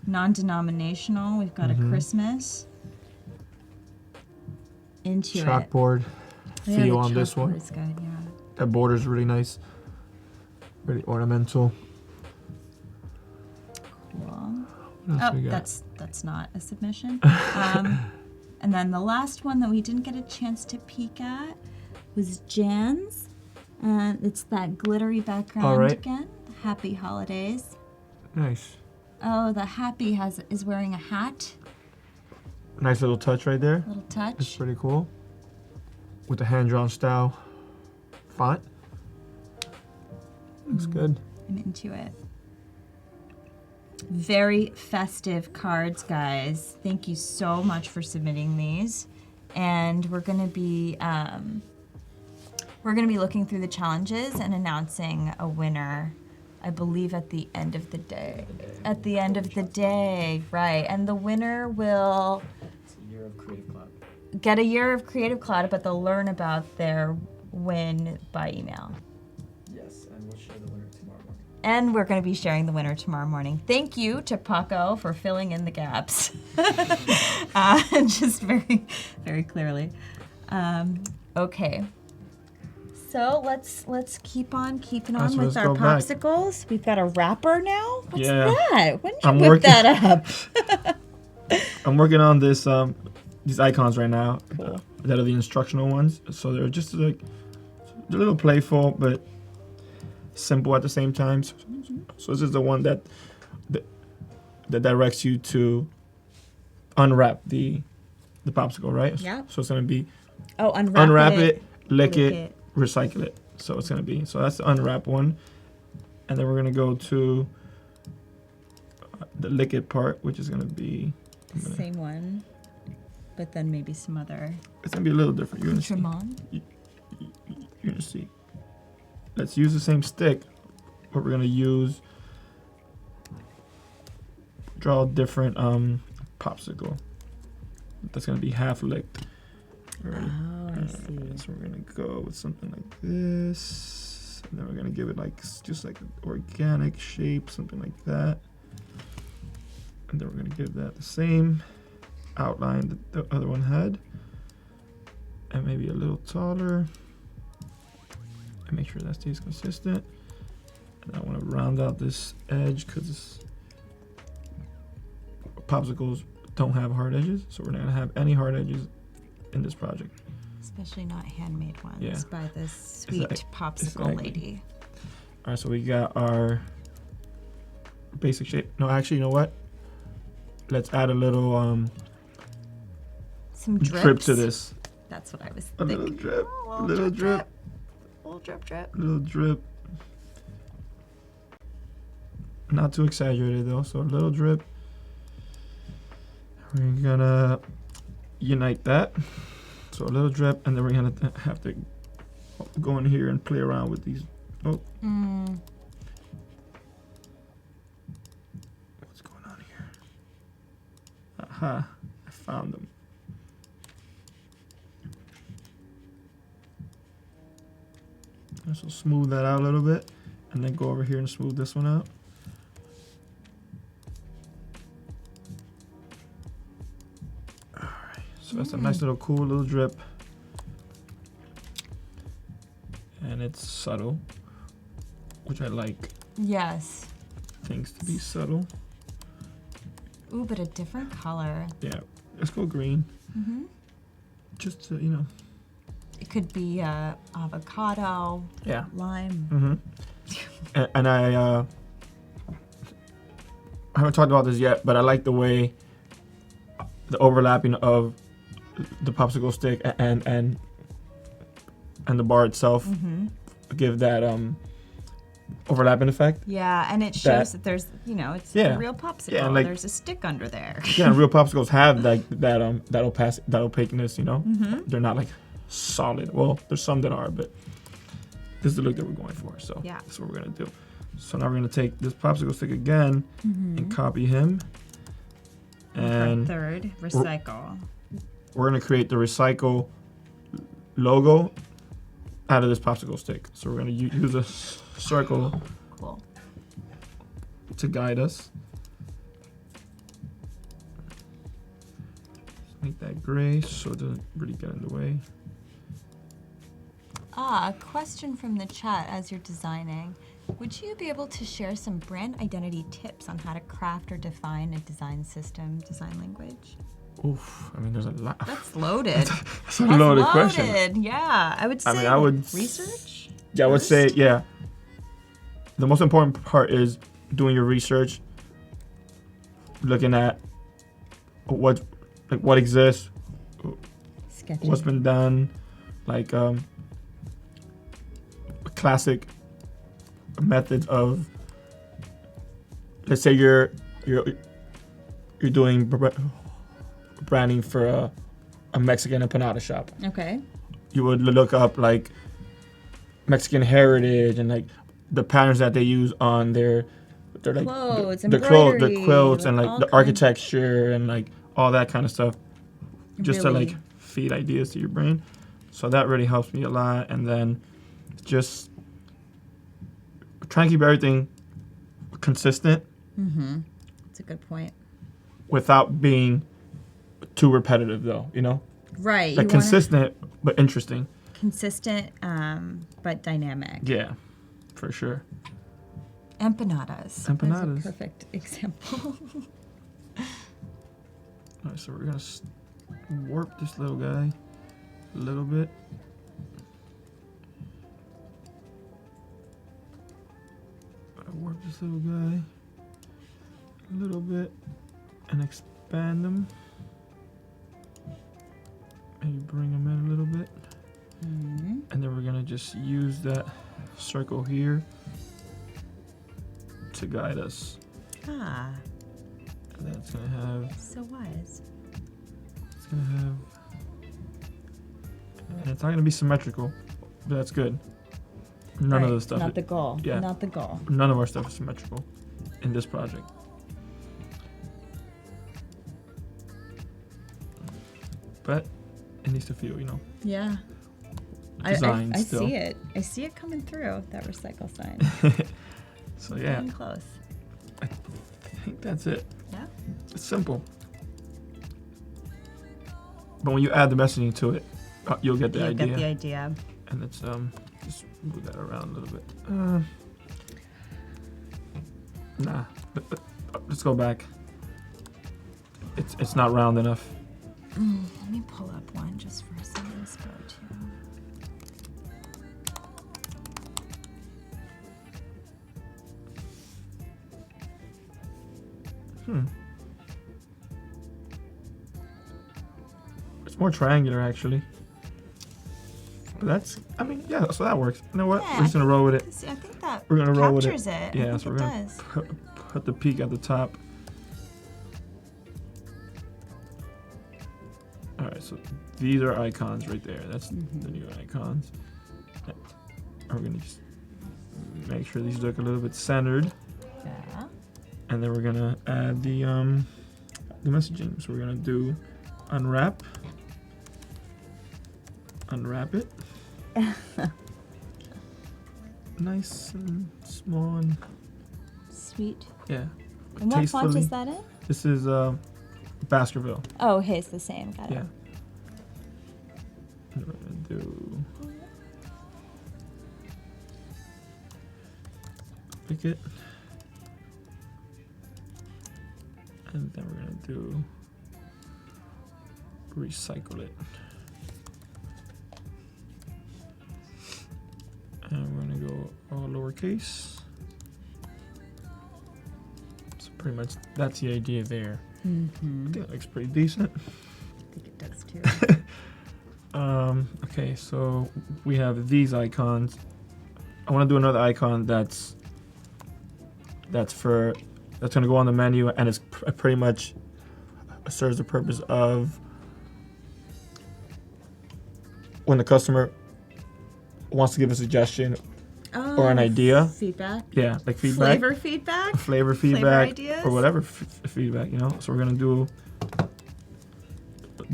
Speaker 2: non-denominational. We've got a Christmas. Into it.
Speaker 3: Chalkboard
Speaker 2: Yeah,
Speaker 3: feel
Speaker 2: the
Speaker 3: on this one.
Speaker 2: chalkboard is good, yeah.
Speaker 3: That border's really nice. Really ornamental.
Speaker 2: Cool.
Speaker 3: What else
Speaker 2: Oh,
Speaker 3: we got?
Speaker 2: that's not a submission. And then the last one that we didn't get a chance to peek at was Jan's. It's that glittery background
Speaker 3: All right.
Speaker 2: again. Happy holidays.
Speaker 3: Nice.
Speaker 2: Oh, the happy is wearing a hat.
Speaker 3: Nice little touch right there.
Speaker 2: Little
Speaker 3: It's
Speaker 2: touch.
Speaker 3: pretty cool. With the hand-drawn style font. Looks good.
Speaker 2: I'm into it. Very festive cards, guys. Thank you so much for submitting these. And we're gonna be looking through the challenges and announcing a winner, I believe at the end of the day. At the end of the day, right. And the winner will
Speaker 1: It's a year of Creative Cloud.
Speaker 2: get a year of Creative Cloud, but they'll learn about their win by email.
Speaker 1: Yes, and we'll share the winner tomorrow morning.
Speaker 2: And we're going to be sharing the winner tomorrow morning. Thank you to Paco for filling in the gaps. Just very, very clearly. Okay. So let's keep on keeping on
Speaker 3: So
Speaker 2: with
Speaker 3: let's
Speaker 2: our
Speaker 3: go back.
Speaker 2: popsicles. We've got a wrapper now. What's
Speaker 3: Yeah.
Speaker 2: that? When did you
Speaker 3: I'm
Speaker 2: whip
Speaker 3: working-
Speaker 2: that up?
Speaker 3: I'm working on this these icons right now.
Speaker 2: Cool.
Speaker 3: That are the instructional ones. So they're just like they're a little playful but simple at the same time. So this is the one that directs you to unwrap the popsicle, right?
Speaker 2: Yeah.
Speaker 3: So it's gonna be
Speaker 2: Oh,
Speaker 3: unwrap it, lick it, recycle it. So it's gonna be that's the unwrap one, and then we're gonna go to the lick it part, which is gonna be
Speaker 2: Same one, but then maybe some other
Speaker 3: it's gonna be a little different. You're gonna see.
Speaker 2: Tremont.
Speaker 3: You're gonna see. Let's use the same stick, but we're gonna draw a different popsicle. That's gonna be half licked. Alright.
Speaker 2: Oh, I see.
Speaker 3: So we're gonna go with something like this, and then we're gonna give it just like an organic shape, something like that. And then we're gonna give that the same outline that the other one had, and maybe a little taller. And make sure that stays consistent. And I want to round out this edge because popsicles don't have hard edges, so we're not gonna have any hard edges in this project.
Speaker 2: This Especially not handmade ones
Speaker 3: Yeah.
Speaker 2: by this sweet popsicle
Speaker 3: exactly.
Speaker 2: lady.
Speaker 3: All right, so we got our basic shape. No, actually, you know what? Let's add a little
Speaker 2: Some drips.
Speaker 3: drip to this.
Speaker 2: That's what I was
Speaker 3: A
Speaker 2: thinking.
Speaker 3: little drip.
Speaker 2: Oh,
Speaker 3: A little drip.
Speaker 2: Little drip, drip.
Speaker 3: Little drip. Not too exaggerated though, so a little drip. We're gonna unite that. So a little drip, and then we're gonna have to go in here and play around with these. Oh. What's going on here? Aha, I found them. So smooth that out a little bit, and then go over here and smooth this one out. All right, so that's a nice little cool little drip. And it's subtle, which I like
Speaker 2: Yes.
Speaker 3: things to be subtle.
Speaker 2: Ooh, but a different color.
Speaker 3: Yeah, let's go green. Just to, you know.
Speaker 2: It could be avocado,
Speaker 3: Yeah.
Speaker 2: lime.
Speaker 3: And I haven't talked about this yet, but I like the way the overlapping of the popsicle stick and the bar itself give that overlapping effect.
Speaker 2: Yeah, and it shows that there's, it's a real popsicle.
Speaker 3: Yeah, like-
Speaker 2: There's a stick under there.
Speaker 3: Yeah, and real popsicles have like that opaqueness, you know. They're not like solid. Well, there's some that are, but this is the look that we're going for. So
Speaker 2: Yeah.
Speaker 3: that's what we're gonna do. So now we're gonna take this popsicle stick again and copy him, and
Speaker 2: Third, recycle.
Speaker 3: we're gonna create the recycle logo out of this popsicle stick. So we're gonna use a circle
Speaker 2: Cool.
Speaker 3: to guide us. Make that gray so it doesn't really get in the way.
Speaker 2: A question from the chat as you're designing. Would you be able to share some brand identity tips on how to craft or define a design system, design language?
Speaker 3: Oof, I mean, there's a lot.
Speaker 2: That's loaded.
Speaker 3: That's a loaded question.
Speaker 2: Yeah, I would say
Speaker 3: I would
Speaker 2: research.
Speaker 3: Yeah, I would say, yeah. The most important part is doing your research, looking at what exists,
Speaker 2: Sketching.
Speaker 3: what's been done, like classic methods of. Let's say you're doing branding for a Mexican empanada shop.
Speaker 2: Okay.
Speaker 3: You would look up like Mexican heritage and like the patterns that they use on their like
Speaker 2: Clothes,
Speaker 3: the quilts and like the architecture and like all that kind of stuff, just to like feed ideas to your brain. So that really helps me a lot. And then just try and keep everything consistent.
Speaker 2: That's a good point.
Speaker 3: Without being too repetitive, though, you know.
Speaker 2: Right.
Speaker 3: Like consistent but interesting.
Speaker 2: Consistent, but dynamic.
Speaker 3: Yeah, for sure.
Speaker 2: Empanadas.
Speaker 3: Empanadas.
Speaker 2: That's a perfect example.
Speaker 3: All right, so we're gonna warp this little guy a little bit. Warp this little guy a little bit and expand them. Maybe bring them in a little bit. And then we're gonna just use that circle here to guide us.
Speaker 2: Ah,
Speaker 3: And then it's gonna have,
Speaker 2: so wise.
Speaker 3: it's gonna have, and it's not gonna be symmetrical, but that's good. None of the stuff.
Speaker 2: Not the goal.
Speaker 3: Yeah.
Speaker 2: Not the goal.
Speaker 3: None of our stuff is symmetrical in this project. But it needs to feel, you know,
Speaker 2: Yeah.
Speaker 3: designed
Speaker 2: I
Speaker 3: still.
Speaker 2: see it. I see it coming through, that recycle sign.
Speaker 3: So yeah,
Speaker 2: Getting close.
Speaker 3: I think that's it.
Speaker 2: Yeah.
Speaker 3: It's simple. But when you add the messaging to it, you'll get the
Speaker 2: You'll
Speaker 3: idea.
Speaker 2: get the idea.
Speaker 3: And it's just move that around a little bit. Nah, let's go back. It's not round enough.
Speaker 2: Let me pull up one just for some inspo too.
Speaker 3: It's more triangular actually. But that's, I mean, yeah, so that works. You know what?
Speaker 2: Yeah,
Speaker 3: We're just gonna roll with it.
Speaker 2: I think that
Speaker 3: We're gonna roll with
Speaker 2: captures it.
Speaker 3: Yeah,
Speaker 2: I
Speaker 3: so
Speaker 2: think
Speaker 3: we're
Speaker 2: it
Speaker 3: gonna
Speaker 2: does.
Speaker 3: put the peak at the top. All right, so these are icons right there. That's the new icons. And we're gonna just make sure these look a little bit centered,
Speaker 2: Yeah.
Speaker 3: and then we're gonna add the messaging. So we're gonna do unwrap it. Nice and small and
Speaker 2: Sweet.
Speaker 3: yeah.
Speaker 2: And what font
Speaker 3: tastefully.
Speaker 2: is that in?
Speaker 3: This is Baskerville.
Speaker 2: Oh, hey, it's the same. Got it.
Speaker 3: Yeah. And we're gonna do pick it, and then we're gonna do recycle it, and we're gonna go all lowercase. So pretty much that's the idea there. I think it looks pretty decent.
Speaker 2: I think it does too.
Speaker 3: Okay, so we have these icons. I want to do another icon that's gonna go on the menu, and it's pretty much serves the purpose of when the customer wants to give a suggestion or an idea.
Speaker 2: Feedback.
Speaker 3: Yeah, like feedback.
Speaker 2: Flavor feedback.
Speaker 3: Flavor feedback
Speaker 2: ideas?
Speaker 3: or whatever feedback, you know. So we're gonna do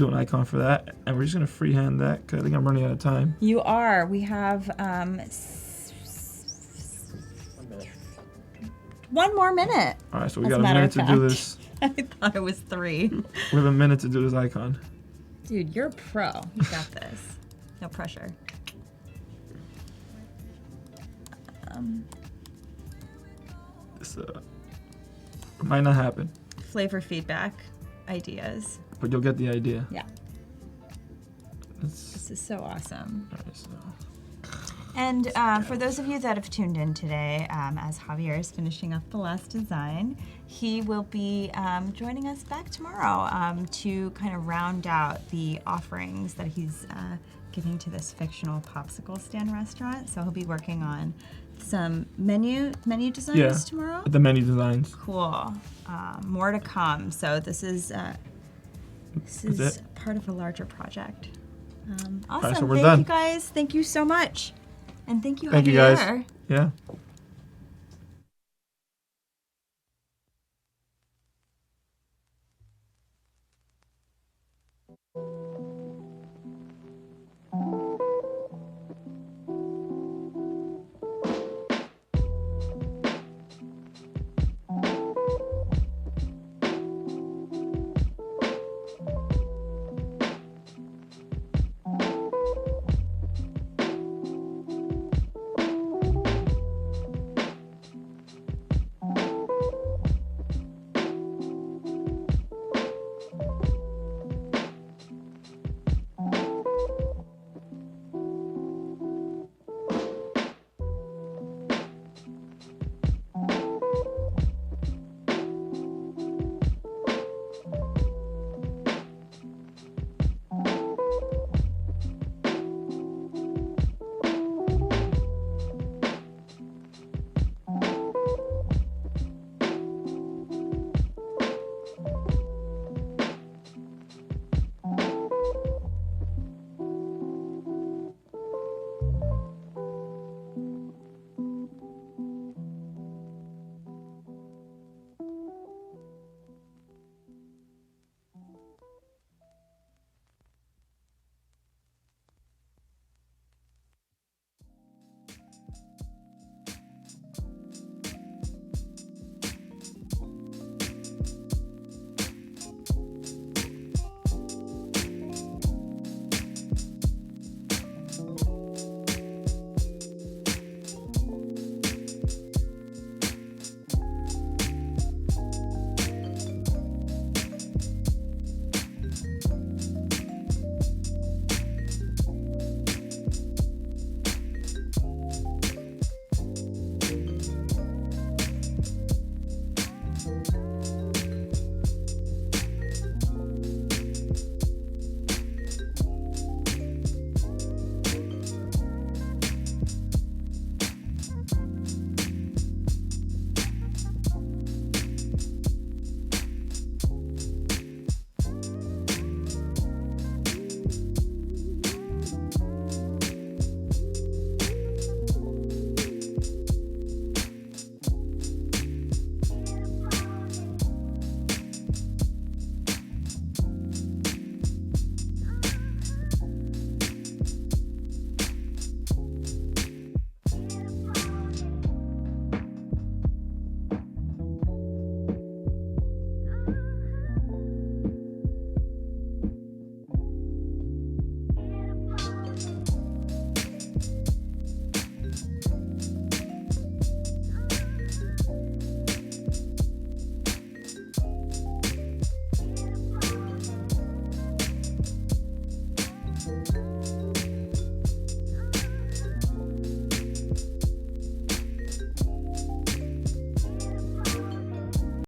Speaker 3: an icon for that, and we're just gonna freehand that because I think I'm running out of time.
Speaker 2: You are. We have 1 more minute.
Speaker 3: All right, so we
Speaker 2: As
Speaker 3: got
Speaker 2: a
Speaker 3: a
Speaker 2: matter
Speaker 3: minute
Speaker 2: of
Speaker 3: to do
Speaker 2: fact.
Speaker 3: this.
Speaker 2: I thought it was 3.
Speaker 3: We have a minute to do this icon.
Speaker 2: Dude, you're a pro. You got this. No pressure.
Speaker 3: This might not happen,
Speaker 2: Flavor feedback ideas.
Speaker 3: but you'll get the idea.
Speaker 2: Yeah.
Speaker 3: That's,
Speaker 2: This is so awesome.
Speaker 3: all right, so
Speaker 2: And for those of you that have tuned in today, as Javier is finishing up the last design, he will be joining us back tomorrow to kind of round out the offerings that he's giving to this fictional popsicle stand restaurant. So he'll be working on some menu designs tomorrow.
Speaker 3: the menu designs.
Speaker 2: Cool. More to come. So this is
Speaker 3: it.
Speaker 2: part of a larger project. Awesome.
Speaker 3: right, so we're
Speaker 2: Thank
Speaker 3: done.
Speaker 2: you guys. Thank you so much. And thank you,
Speaker 3: Thank you
Speaker 2: Javier.
Speaker 3: guys. Yeah.